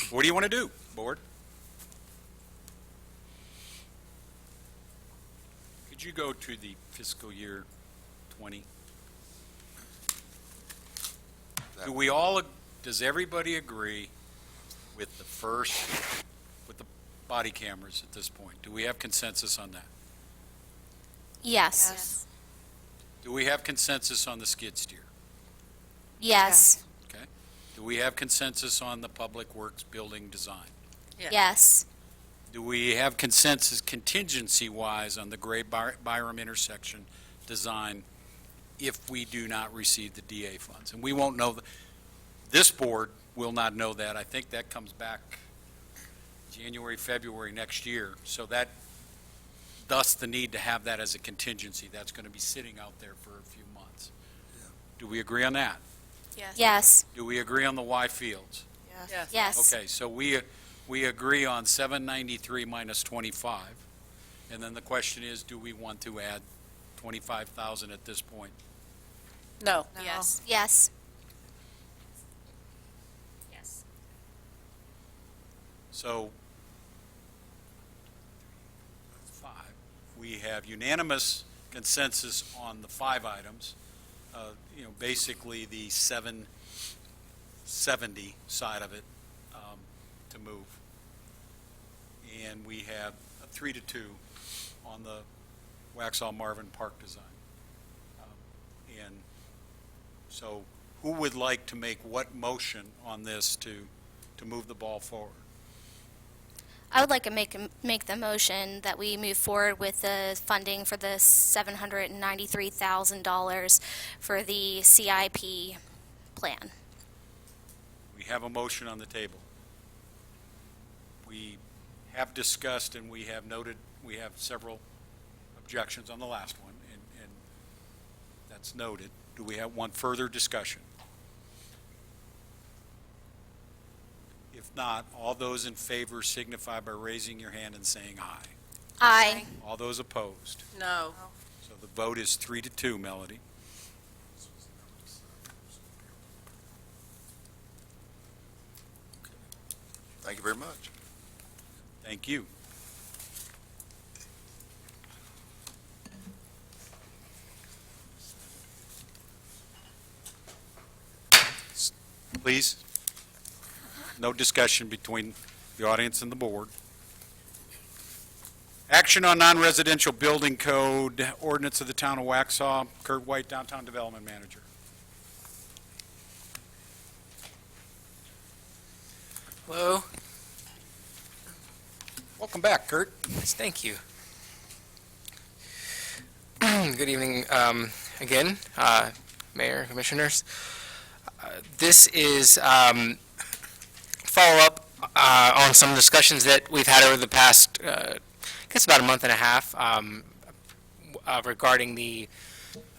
What do you want to do, board? Could you go to the fiscal year 20? Do we all, does everybody agree with the first, with the body cameras at this point? Do we have consensus on that? Yes. Do we have consensus on the skid steer? Yes. Okay. Do we have consensus on the public works building design? Yes. Do we have consensus contingency-wise on the Gray-Byram intersection design if we do not receive the DA funds? And we won't know, this board will not know that. I think that comes back January, February next year. So that, thus the need to have that as a contingency. That's going to be sitting out there for a few months. Do we agree on that? Yes. Do we agree on the Y fields? Yes. Yes. Okay, so we agree on 793 minus 25. And then the question is, do we want to add 25,000 at this point? No. Yes. Yes. So, five. We have unanimous consensus on the 5 items. Basically the 770 side of it to move. And we have a 3-2 on the Waxhaw-Marvin Park design. And so who would like to make what motion on this to move the ball forward? I would like to make the motion that we move forward with the funding for the $793,000 for the CIP plan. We have a motion on the table. We have discussed and we have noted, we have several objections on the last one, and that's noted. Do we want further discussion? If not, all those in favor signify by raising your hand and saying aye. Aye. All those opposed. No. So the vote is 3-2, Melody. Thank you very much. Thank you. Please, no discussion between the audience and the board. Action on non-residential building code ordinance of the town of Waxhaw. Kurt White, Downtown Development Manager. Hello. Welcome back, Kurt. Yes, thank you. Good evening again, Mayor, Commissioners. This is follow-up on some discussions that we've had over the past, I guess about a month and a half, regarding the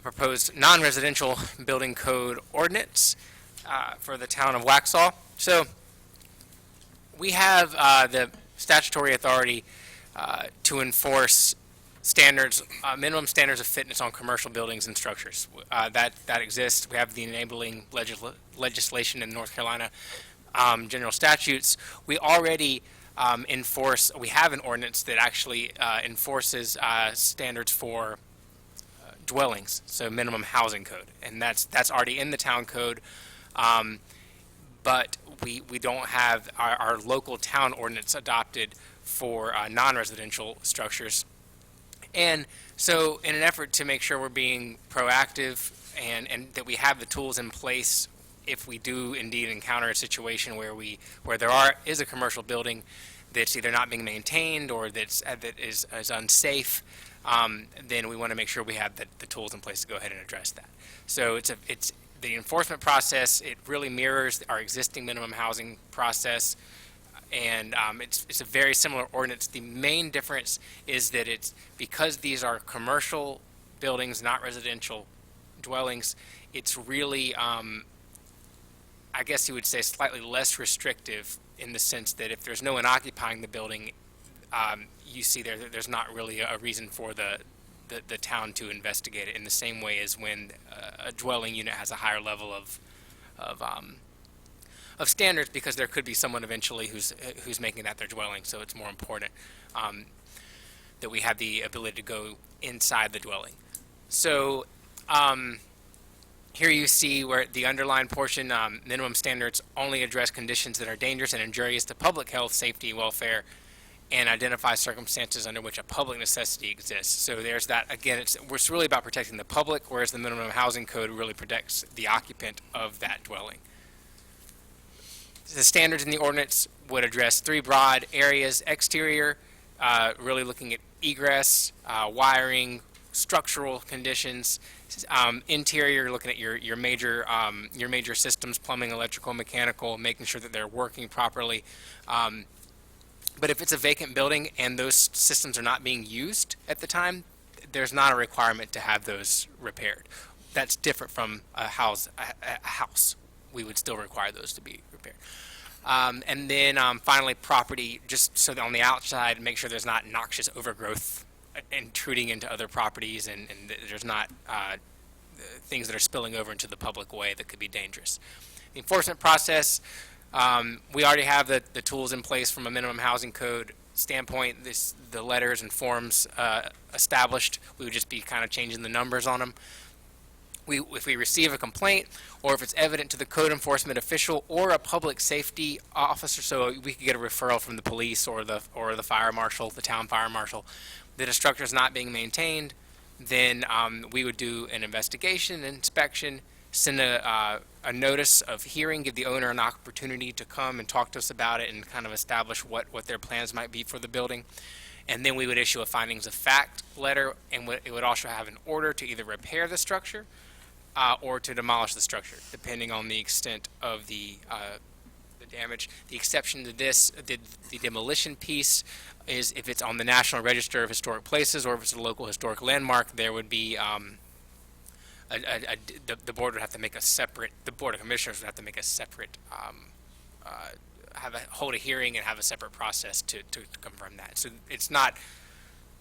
proposed non-residential building code ordinance for the town of Waxhaw. So we have the statutory authority to enforce standards, minimum standards of fitness on commercial buildings and structures. That exists. We have the enabling legislation in North Carolina general statutes. We already we have an ordinance that actually enforces standards for dwellings, so minimum housing code, and that's already in the town code. But we don't have our local town ordinance adopted for non-residential structures. And so in an effort to make sure we're being proactive and that we have the tools in place if we do indeed encounter a situation where there is a commercial building that's either not being maintained or that is unsafe, then we want to make sure we have the tools in place to go ahead and address that. So it's the enforcement process. It really mirrors our existing minimum housing process, and it's a very similar ordinance. The main difference is that it's because these are commercial buildings, not residential dwellings. It's really, I guess you would say, slightly less restrictive in the sense that if there's no one occupying the building, you see there's not really a reason for the town to investigate it in the same way as when a dwelling unit has a higher level of standards, because there could be someone eventually who's making that their dwelling. So it's more important that we have the ability to go inside the dwelling. So here you see where the underlined portion, minimum standards only address conditions that are dangerous and injurious to public health, safety, welfare, and identify circumstances under which a public necessity exists. So there's that. Again, it's really about protecting the public, whereas the minimum housing code really protects the occupant of that dwelling. The standards in the ordinance would address three broad areas: exterior, really looking at egress, wiring, structural conditions; interior, looking at your major systems, plumbing, electrical, mechanical, making sure that they're working properly. But if it's a vacant building and those systems are not being used at the time, there's not a requirement to have those repaired. That's different from a house. We would still require those to be repaired. And then finally, property, just so that on the outside, make sure there's not noxious overgrowth intruding into other properties, and there's not things that are spilling over into the public way that could be dangerous. The enforcement process, we already have the tools in place from a minimum housing code standpoint. The letters and forms established. We would just be kind of changing the numbers on them. If we receive a complaint, or if it's evident to the code enforcement official or a public safety officer, so we could get a referral from the police or the fire marshal, the town fire marshal, that a structure is not being maintained, then we would do an investigation, an inspection, send a notice of hearing, give the owner an opportunity to come and talk to us about it and kind of establish what their plans might be for the building. And then we would issue a findings of fact letter, and it would also have an order to either repair the structure or to demolish the structure, depending on the extent of the damage. The exception to this, the demolition piece, is if it's on the National Register of Historic Places or if it's a local historic landmark, there would be the board would have to make a separate. The Board of Commissioners would have to make a separate, hold a hearing and have a separate process to confirm that. So it's not,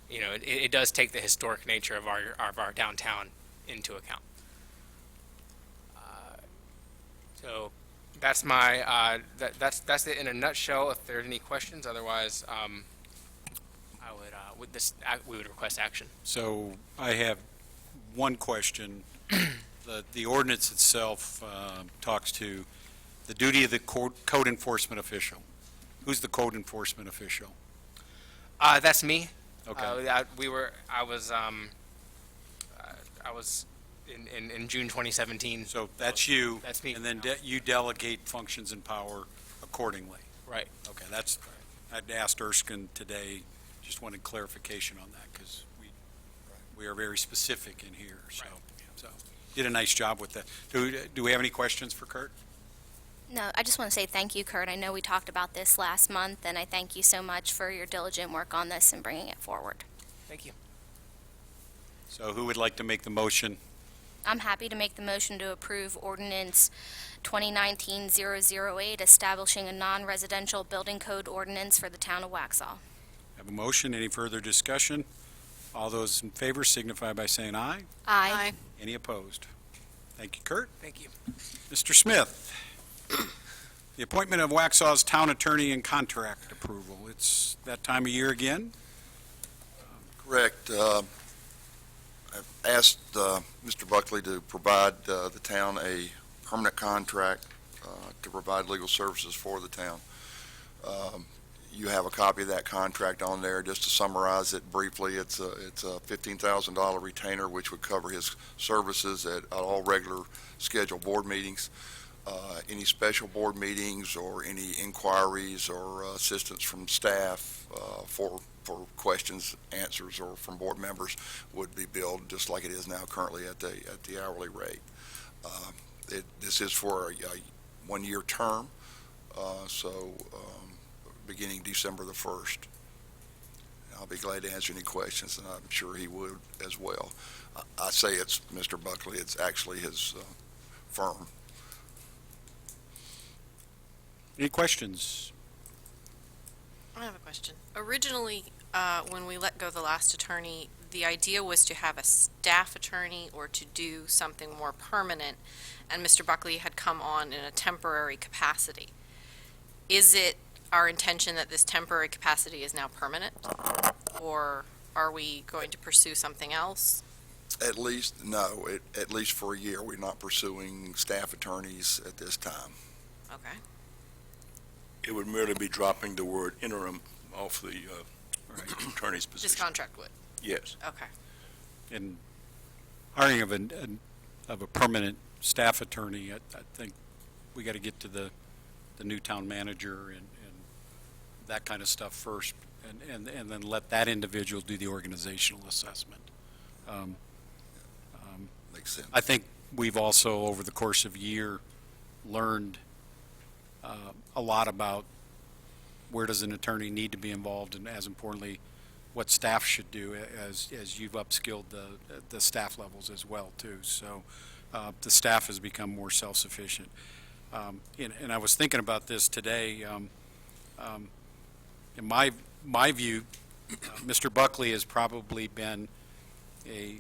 it does take the historic nature of our downtown into account. So that's my that's it in a nutshell. If there's any questions, otherwise, we would request action. So I have one question. The ordinance itself talks to the duty of the code enforcement official. Who's the code enforcement official? That's me. Okay. I was in June 2017. So that's you. That's me. And then you delegate functions and power accordingly. Right. Okay, I'd asked Erskine today, just wanted clarification on that, because we are very specific in here, so. Right. So, did a nice job with that. Do we have any questions for Kurt? No, I just want to say thank you, Kurt. I know we talked about this last month, and I thank you so much for your diligent work on this and bringing it forward. Thank you. So who would like to make the motion? I'm happy to make the motion to approve Ordinance 2019-008, establishing a non-residential building code ordinance for the town of Waxhaw. Have a motion. Any further discussion? All those in favor signify by saying aye. Aye. Any opposed? Thank you, Kurt. Thank you. Mr. Smith? The appointment of Waxhaw's town attorney and contract approval. It's that time of year again. Correct. I've asked Mr. Buckley to provide the town a permanent contract to provide legal services for the town. You have a copy of that contract on there. Just to summarize it briefly, it's a $15,000 retainer, which would cover his services at all regular scheduled board meetings. Any special board meetings or any inquiries or assistance from staff for questions, answers, or from board members would be billed just like it is now currently at the hourly rate. This is for a one-year term, beginning December the 1st. I'll be glad to answer any questions, and I'm sure he would as well. I say it's Mr. Buckley, it's actually his firm. Any questions? I have a question. Originally, when we let go the last attorney, the idea was to have a staff attorney or to do something more permanent, and Mr. Buckley had come on in a temporary capacity. Is it our intention that this temporary capacity is now permanent, or are we going to pursue something else? At least, no, at least for a year. We're not pursuing staff attorneys at this time. Okay. It would merely be dropping the word interim off the attorney's position. This contract would? Yes. Okay. And hiring of a permanent staff attorney, I think we got to get to the new town manager and that kind of stuff first, and then let that individual do the organizational assessment. Makes sense. I think we've also, over the course of a year, learned a lot about where does an attorney need to be involved, and as importantly, what staff should do as you've upskilled the staff levels as well too. So the staff has become more self-sufficient. And I was thinking about this today. In my view, Mr. Buckley has probably been a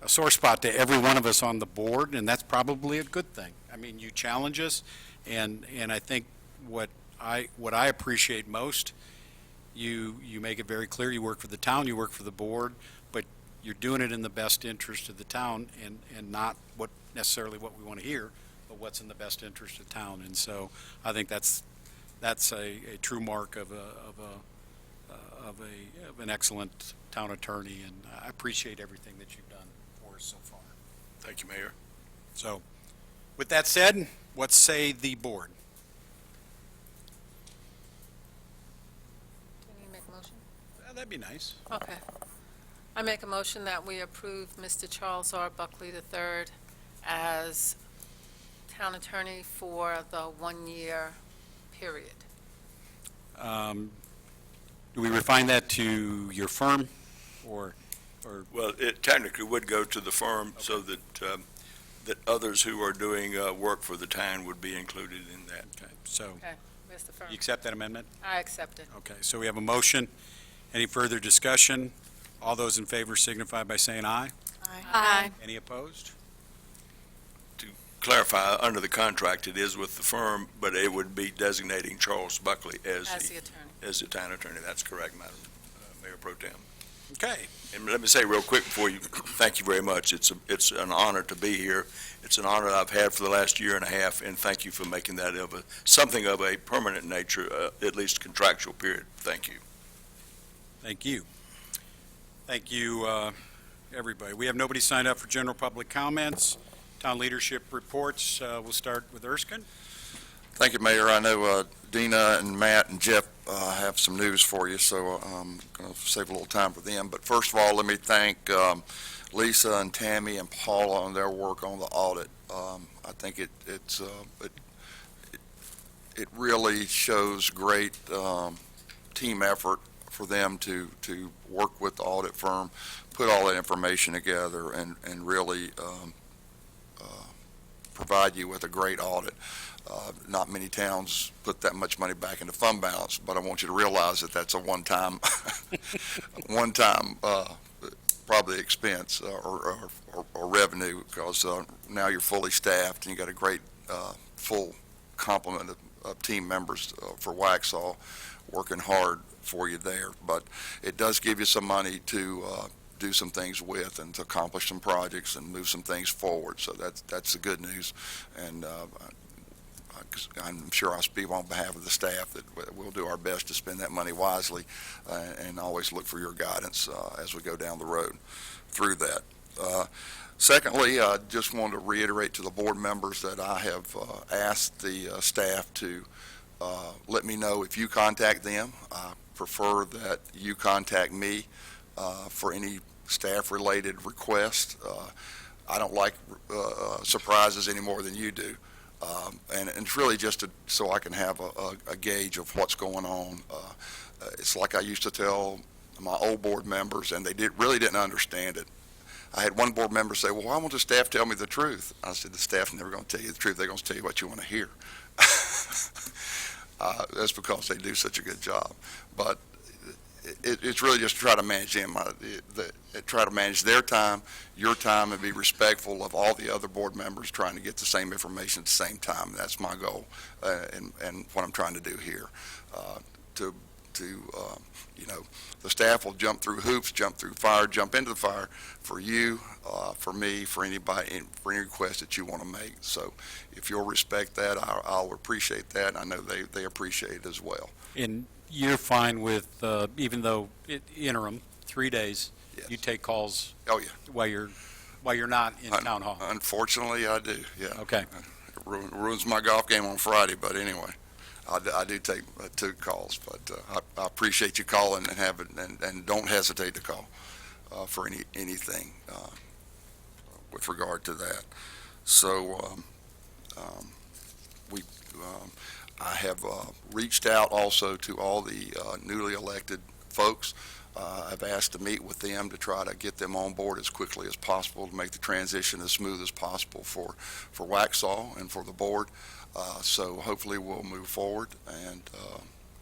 sore spot to every one of us on the board, and that's probably a good thing. I mean, you challenge us, and I think what I appreciate most, you make it very clear you work for the town, you work for the board, but you're doing it in the best interest of the town, and not necessarily what we want to hear, but what's in the best interest of town. And so I think that's a true mark of an excellent town attorney, and I appreciate everything that you've done for us so far. Thank you, Mayor. So, with that said, what say the board? Can you make a motion? That'd be nice. Okay. I make a motion that we approve Mr. Charles R. Buckley III as town attorney for the one-year period. Do we refine that to your firm, or? Well, it technically would go to the firm so that that others who are doing work for the town would be included in that. Okay, so Okay, where's the firm? you accept that amendment? I accept it. Okay, so we have a motion. Any further discussion? All those in favor signify by saying aye. Aye. Any opposed? To clarify, under the contract, it is with the firm, but it would be designating Charles Buckley as As the attorney. as the town attorney. That's correct, Madam Mayor Pro Tem. Okay. And let me say real quick before you, thank you very much. It's an honor to be here. It's an honor I've had for the last year and a half, and thank you for making that something of a permanent nature, at least contractual period. Thank you. Thank you. Thank you, everybody. We have nobody signed up for general public comments. Town leadership reports. We'll start with Erskine. Thank you, Mayor. I know Dina and Matt and Jeff have some news for you, so I'm going to save a little time for them. But first of all, let me thank Lisa and Tammy and Paula on their work on the audit. I think it really shows great team effort for them to work with the audit firm, put all that information together, and really provide you with a great audit. Not many towns put that much money back into fund balance, but I want you to realize that that's a one-time probably expense or revenue, because now you're fully staffed and you got a great full complement of team members for Waxhaw working hard for you there. But it does give you some money to do some things with and to accomplish some projects and move some things forward. So that's the good news. And I'm sure I'll speak on behalf of the staff that we'll do our best to spend that money wisely and always look for your guidance as we go down the road through that. Secondly, I just want to reiterate to the board members that I have asked the staff to let me know if you contact them. I prefer that you contact me for any staff-related requests. I don't like surprises any more than you do. And it's really just so I can have a gauge of what's going on. It's like I used to tell my old board members, and they really didn't understand it. I had one board member say, well, why won't the staff tell me the truth? I said, the staff's never going to tell you the truth. They're going to tell you what you want to hear. That's because they do such a good job. But it's really just to try to manage them, try to manage their time, your time, and be respectful of all the other board members trying to get the same information at the same time. That's my goal and what I'm trying to do here. The staff will jump through hoops, jump through fire, jump into the fire for you, for me, for anybody, for any request that you want to make. So if you'll respect that, I'll appreciate that, and I know they appreciate it as well. And you're fine with, even though interim, 3 days, Yes. you take calls Oh, yeah. while you're not in town hall? Unfortunately, I do, yeah. Okay. It ruins my golf game on Friday, but anyway, I do take 2 calls, but I appreciate you calling and don't hesitate to call for anything with regard to that. So I have reached out also to all the newly elected folks. I've asked to meet with them to try to get them on board as quickly as possible to make the transition as smooth as possible for Waxhaw and for the board. So hopefully we'll move forward and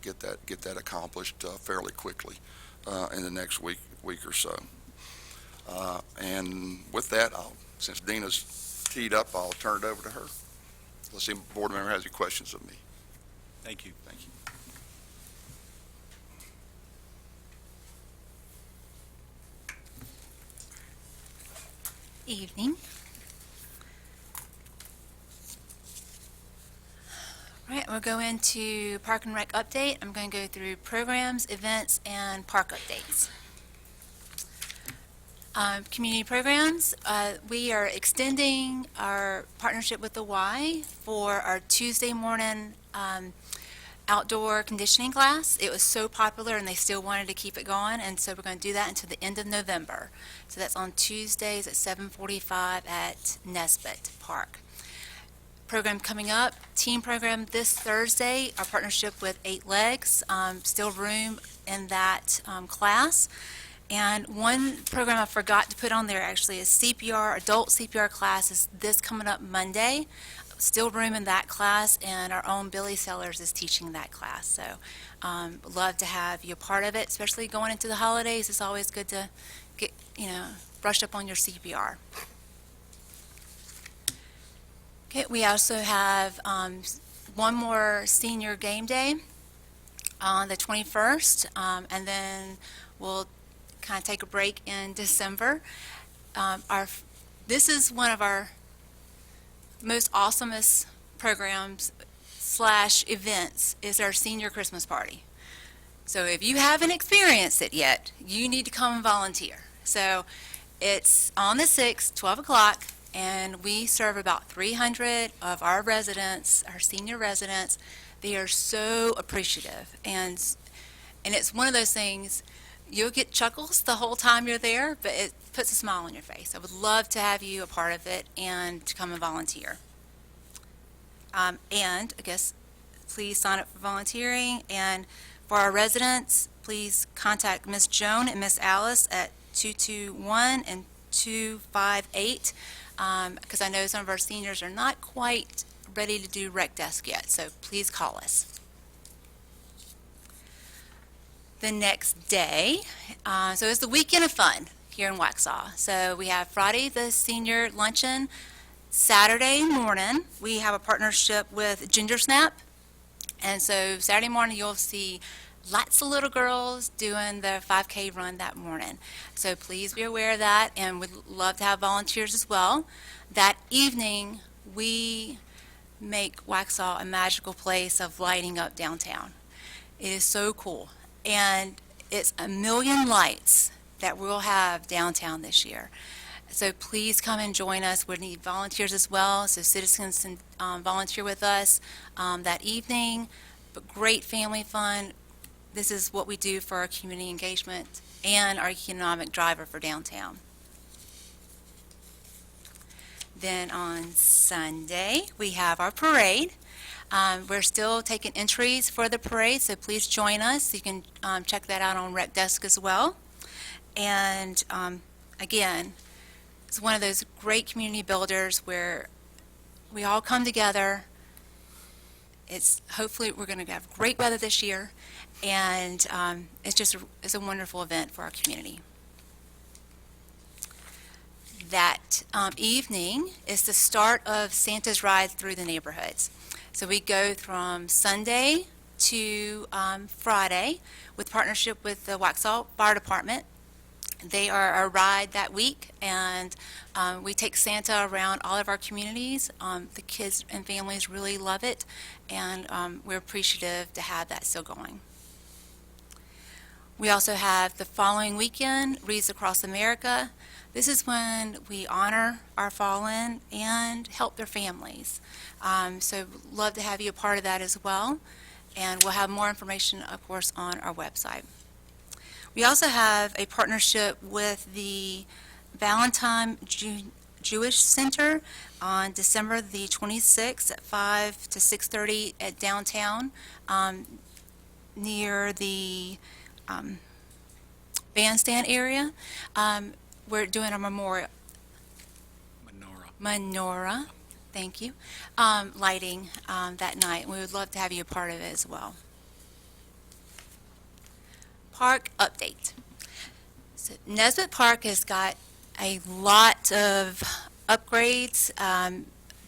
get that accomplished fairly quickly in the next week or so. And with that, since Dina's teed up, I'll turn it over to her. Let's see if the board member has any questions of me. Thank you. Thank you. Evening. All right, we'll go into Park and Rec update. I'm going to go through programs, events, and park updates. Community programs, we are extending our partnership with the Y for our Tuesday morning outdoor conditioning class. It was so popular and they still wanted to keep it going, and so we're going to do that until the end of November. So that's on Tuesdays at 7:45 at Nesbitt Park. Program coming up, team program this Thursday, our partnership with 8 Legs, still room in that class. And one program I forgot to put on there actually is CPR, adult CPR class is this coming up Monday. Still room in that class, and our own Billy Sellers is teaching that class. So love to have you a part of it, especially going into the holidays. It's always good to get, brushed up on your CPR. Okay, we also have one more senior game day on the 21st, and then we'll kind of take a break in December. This is one of our most awesomest programs / events is our senior Christmas party. So if you haven't experienced it yet, you need to come and volunteer. So it's on the 6th, 12 o'clock, and we serve about 300 of our residents, our senior residents. They are so appreciative, and it's one of those things, you'll get chuckles the whole time you're there, but it puts a smile on your face. I would love to have you a part of it and to come and volunteer. And I guess please sign up for volunteering. And for our residents, please contact Ms. Joan and Ms. Alice at 221 and 258, because I know some of our seniors are not quite ready to do rec desk yet, so please call us. The next day, so it's the weekend of fun here in Waxhaw. So we have Friday, the senior luncheon Saturday morning, we have a partnership with Ginger Snap. And so Saturday morning, you'll see lots of little girls doing the 5K run that morning. So please be aware of that, and we'd love to have volunteers as well. That evening, we make Waxhaw a magical place of lighting up downtown. It is so cool. And it's 1 million lights that we'll have downtown this year. So please come and join us. We need volunteers as well, so citizens can volunteer with us that evening. But great family fun. This is what we do for our community engagement and our economic driver for downtown. Then on Sunday, we have our parade. We're still taking entries for the parade, so please join us. You can check that out on Rec Desk as well. And again, it's one of those great community builders where we all come together. Hopefully we're going to have great weather this year, and it's a wonderful event for our community. That evening is the start of Santa's ride through the neighborhoods. So we go from Sunday to Friday with partnership with the Waxhaw Fire Department. They are our ride that week, and we take Santa around all of our communities. The kids and families really love it, and we're appreciative to have that still going. We also have the following weekend, Wreaths Across America. This is when we honor our fallen and help their families. So love to have you a part of that as well, and we'll have more information, of course, on our website. We also have a partnership with the Valentine Jewish Center on December the 26th at 5 to 6:30 at downtown near the bandstand area. We're doing a menorah, thank you, lighting that night. We would love to have you a part of it as well. Park update. So Nesbitt Park has got a lot of upgrades,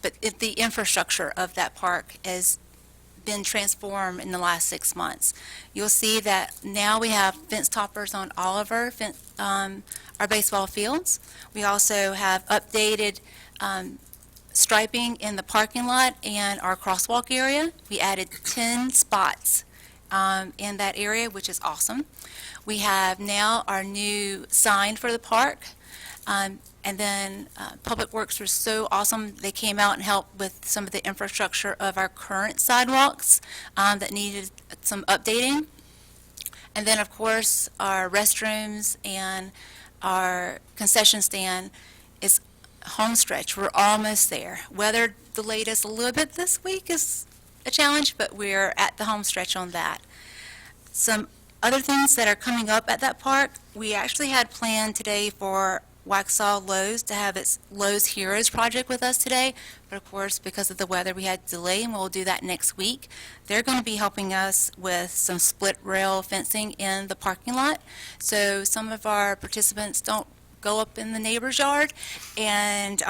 but the infrastructure of that park has been transformed in the last 6 months. You'll see that now we have fence toppers on all of our baseball fields. We also have updated striping in the parking lot and our crosswalk area. We added 10 spots in that area, which is awesome. We have now our new sign for the park. And then Public Works was so awesome. They came out and helped with some of the infrastructure of our current sidewalks that needed some updating. And then, of course, our restrooms and our concession stand is home stretch. We're almost there. Weather delayed us a little bit this week is a challenge, but we're at the home stretch on that. Some other things that are coming up at that park, we actually had planned today for Waxhaw Lowe's to have its Lowe's Heroes project with us today, but of course, because of the weather, we had to delay, and we'll do that next week. They're going to be helping us with some split rail fencing in the parking lot, so some of our participants don't go up in the neighbor's yard, and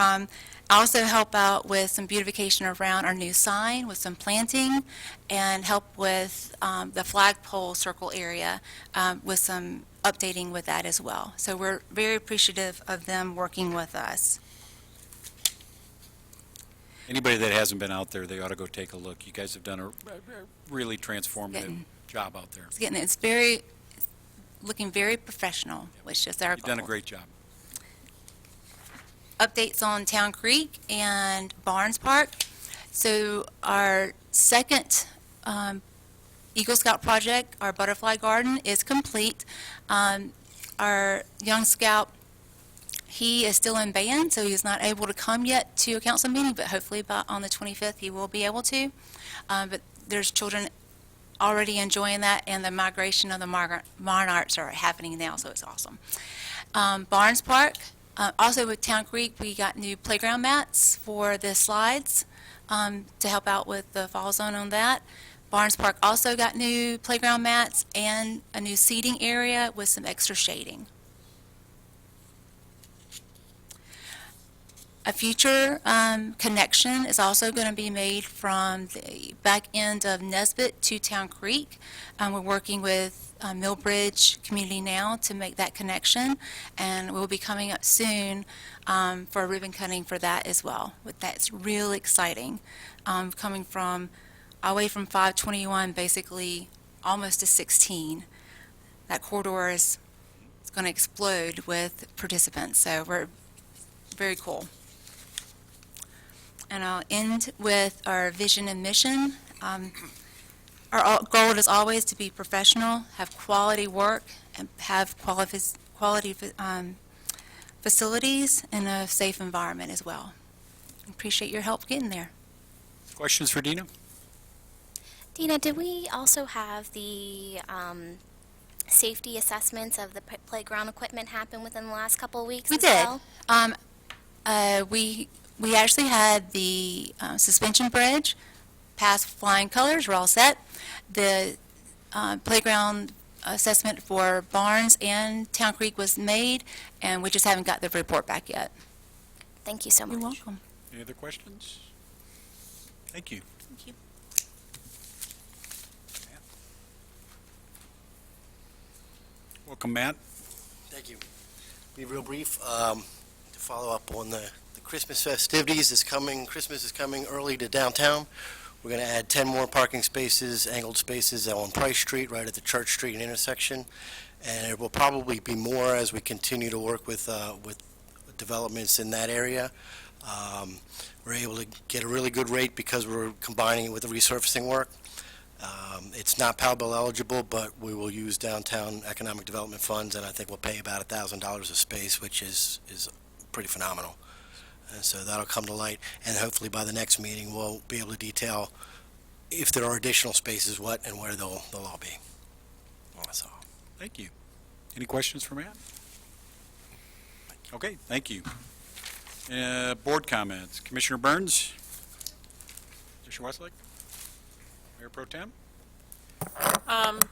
also help out with some beautification around our new sign with some planting, and help with the flagpole circle area with some updating with that as well. So we're very appreciative of them working with us. Anybody that hasn't been out there, they ought to go take a look. You guys have done a really transformative job out there. It's looking very professional, which is our You've done a goal. great job. Updates on Town Creek and Barnes Park. So our second Eagle Scout project, our butterfly garden, is complete. Our young scout, he is still in band, so he's not able to come yet to a council meeting, but hopefully on the 25th he will be able to. But there's children already enjoying that, and the migration of the monarchs are happening now, so it's awesome. Barnes Park, also with Town Creek, we got new playground mats for the slides to help out with the fall zone on that. Barnes Park also got new playground mats and a new seating area with some extra shading. A future connection is also going to be made from the back end of Nesbit to Town Creek. We're working with Millbridge Community Now to make that connection, and we'll be coming up soon for ribbon cutting for that as well. But that's really exciting, coming from all the way from 521 basically almost to 16. That corridor is going to explode with participants, so we're very cool. And I'll end with our vision and mission. Our goal is always to be professional, have quality work, and have quality facilities and a safe environment as well. Appreciate your help getting there. Questions for Dina? Dina, did we also have the safety assessments of the playground equipment happen within the last couple of weeks We as did. well? We actually had the suspension bridge pass flying colors. We're all set. The playground assessment for Barnes and Town Creek was made, and we just haven't got the report back yet. Thank you so much. You're welcome. Any other questions? Thank you. Thank you. Welcome, Matt. Thank you. Be real brief. To follow up on the Christmas festivities Christmas is coming early to downtown. We're going to add 10 more parking spaces, angled spaces on Price Street, right at the Church Street intersection. And it will probably be more as we continue to work with developments in that area. We're able to get a really good rate because we're combining it with the resurfacing work. It's not PAL bill eligible, but we will use downtown economic development funds, and I think we'll pay about $1,000 a space, which is pretty phenomenal. And so that'll come to light, and hopefully by the next meeting, we'll be able to detail if there are additional spaces, what and where they'll all be. That's all. Thank you. Any questions for Matt? Okay, thank you. Board comments. Commissioner Burns? Commissioner Westlake? Mayor Pro Tem?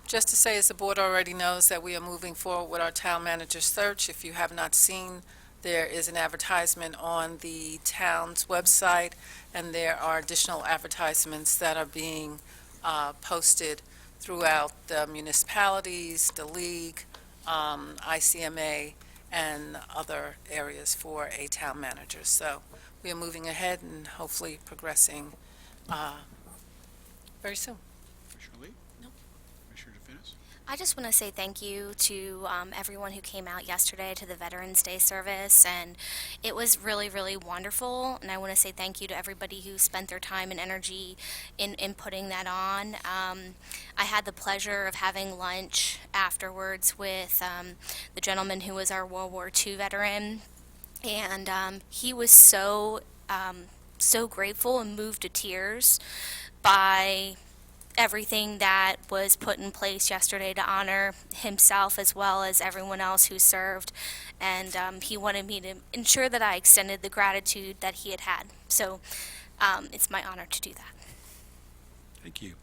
Just to say, as the board already knows, that we are moving forward with our town manager search. If you have not seen, there is an advertisement on the town's website, and there are additional advertisements that are being posted throughout the municipalities, the league, ICMA, and other areas for a town manager. So we are moving ahead and hopefully progressing very soon. Commissioner Lee? No. Commissioner Definis? I just want to say thank you to everyone who came out yesterday to the Veterans Day service, and it was really, really wonderful. And I want to say thank you to everybody who spent their time and energy in putting that on. I had the pleasure of having lunch afterwards with the gentleman who was our World War II veteran, and he was so grateful and moved to tears by everything that was put in place yesterday to honor himself as well as everyone else who served, and he wanted me to ensure that I extended the gratitude that he had. So it's my honor to do that. Thank you.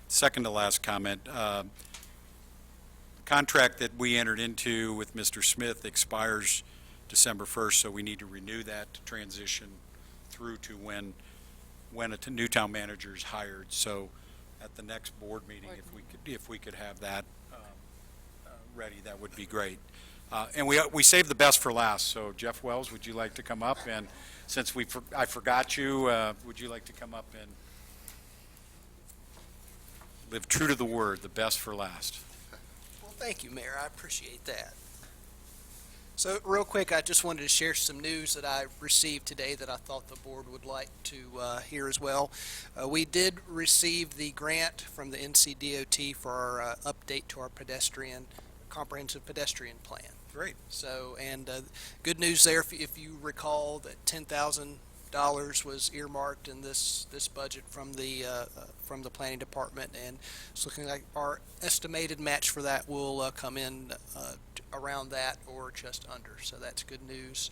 Second to last comment. Contract that we entered into with Mr. Smith expires December 1st, so we need to renew that to transition through to when a new town manager is hired. So at the next board meeting, if we could have that ready, that would be great. And we saved the best for last. So Jeff Wells, would you like to come up? And since I forgot you, would you like to come up and live true to the word, the best for last? Well, thank you, Mayor. I appreciate that. So real quick, I just wanted to share some news that I received today that I thought the board would like to hear as well. We did receive the grant from the NCDOT for our update to our comprehensive pedestrian plan. Great. So, and good news there, if you recall that $10,000 was earmarked in this budget from the planning department, and it's looking like our estimated match for that will come in around that or just under. So that's good news.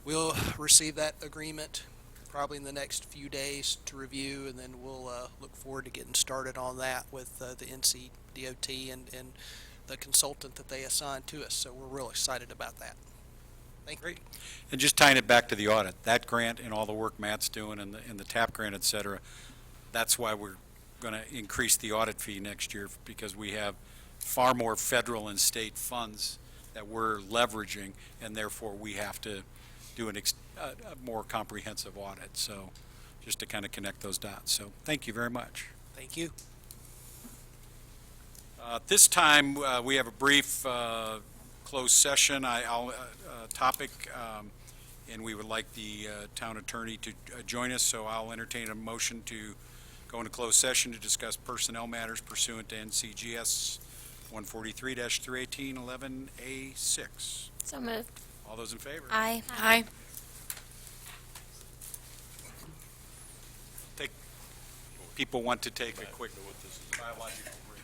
We'll receive that agreement probably in the next few days to review, and then we'll look forward to getting started on that with the NCDOT and the consultant that they assigned to us. So we're real excited about that. Thank you. And just tying it back to the audit, that grant and all the work Matt's doing and the TAP grant, et cetera, that's why we're going to increase the audit fee next year, because we have far more federal and state funds that we're leveraging, and therefore we have to do a more comprehensive audit. So just to kind of connect those dots. So thank you very much. Thank you. This time, we have a brief closed session topic, and we would like the town attorney to join us, so I'll entertain a motion to go into closed session to discuss personnel matters pursuant to NCGS 143-318-11A6. So moved. All those in favor? Aye. Aye. People want to take a quick biological break.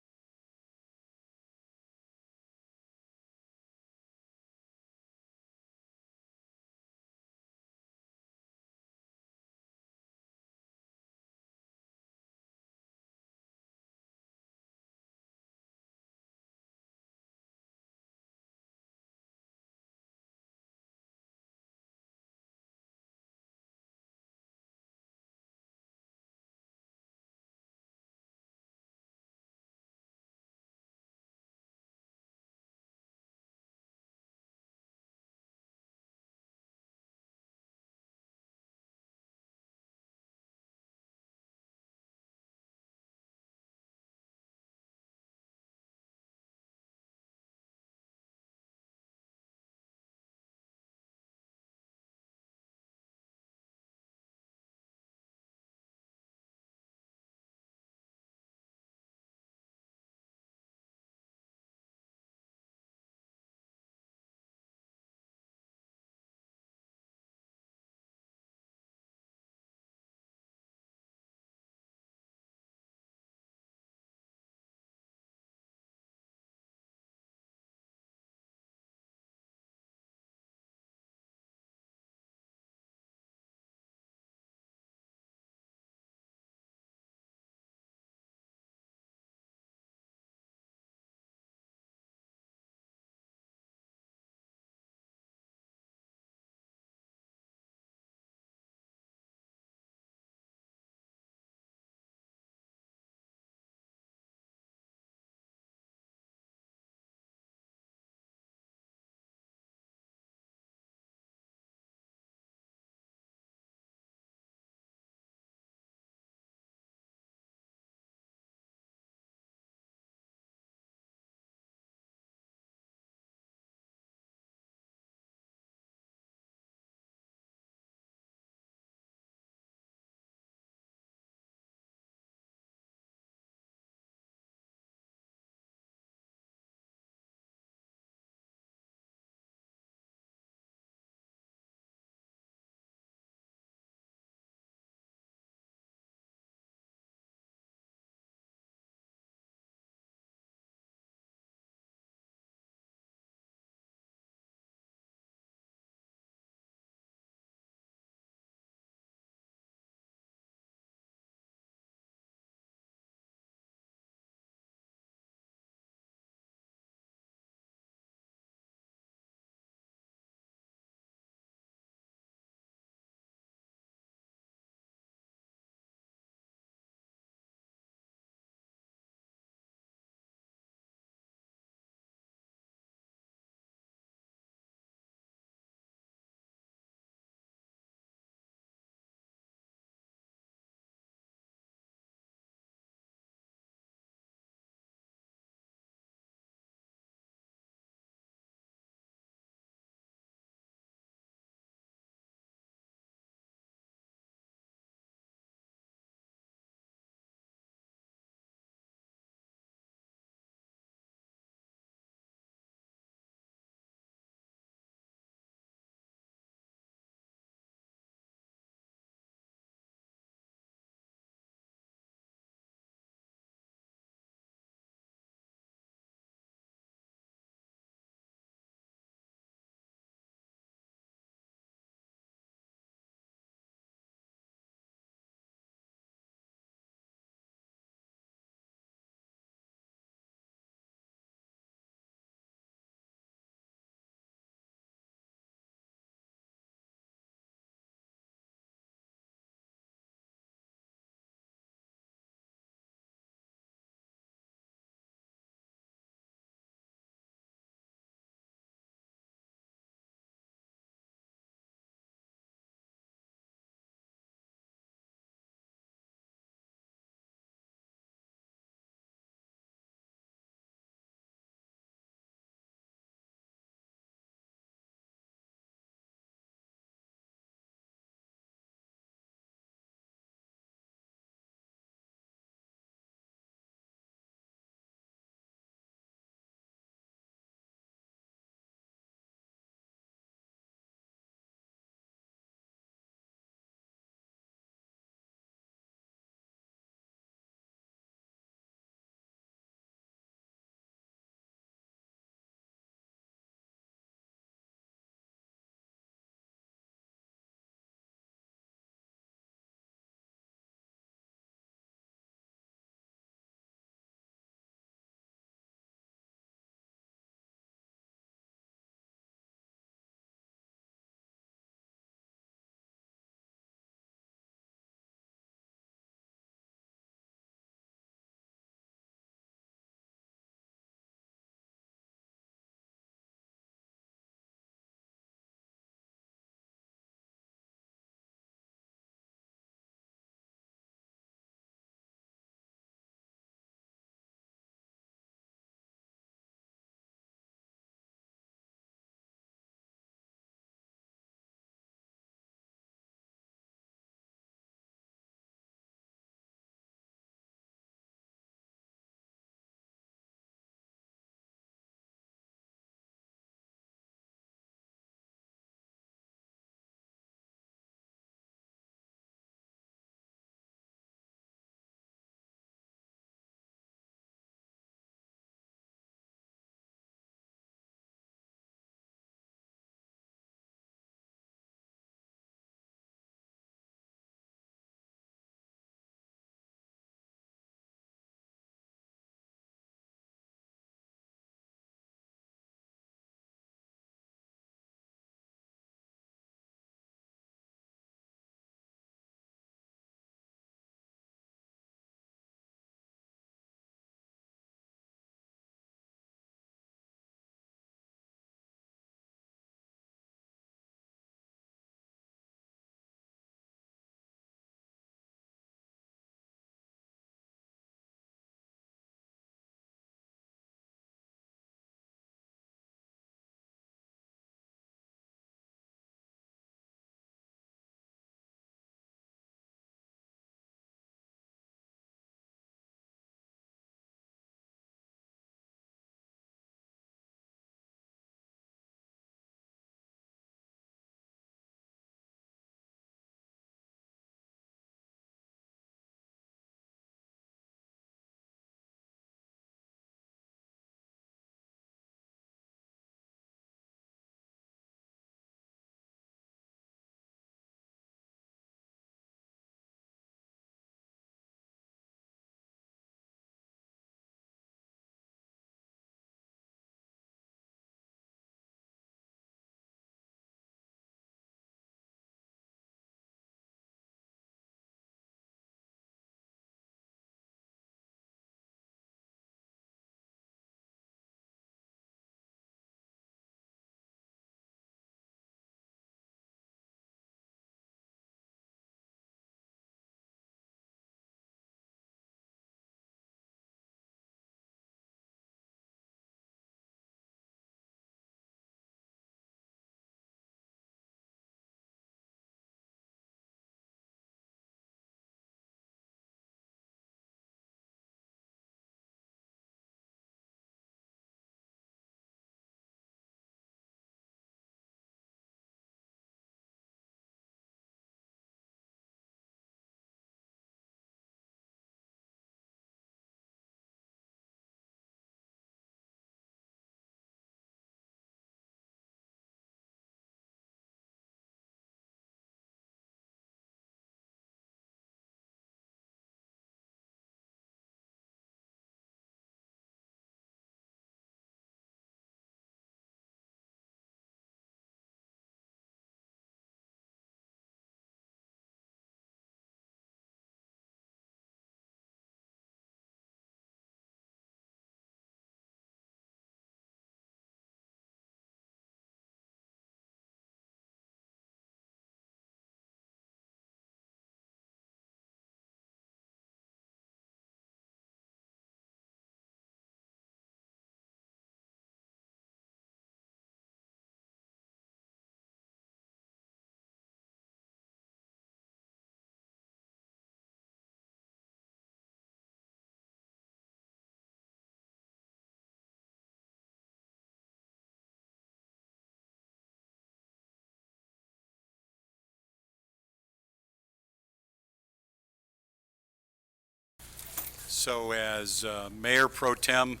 So as Mayor Pro Tem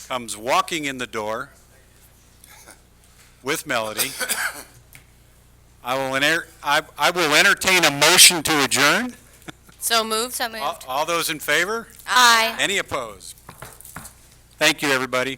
comes walking in the door with Melody, I will entertain a motion to adjourn. So moved? So moved. All those in favor? Aye. Any opposed? Thank you, everybody.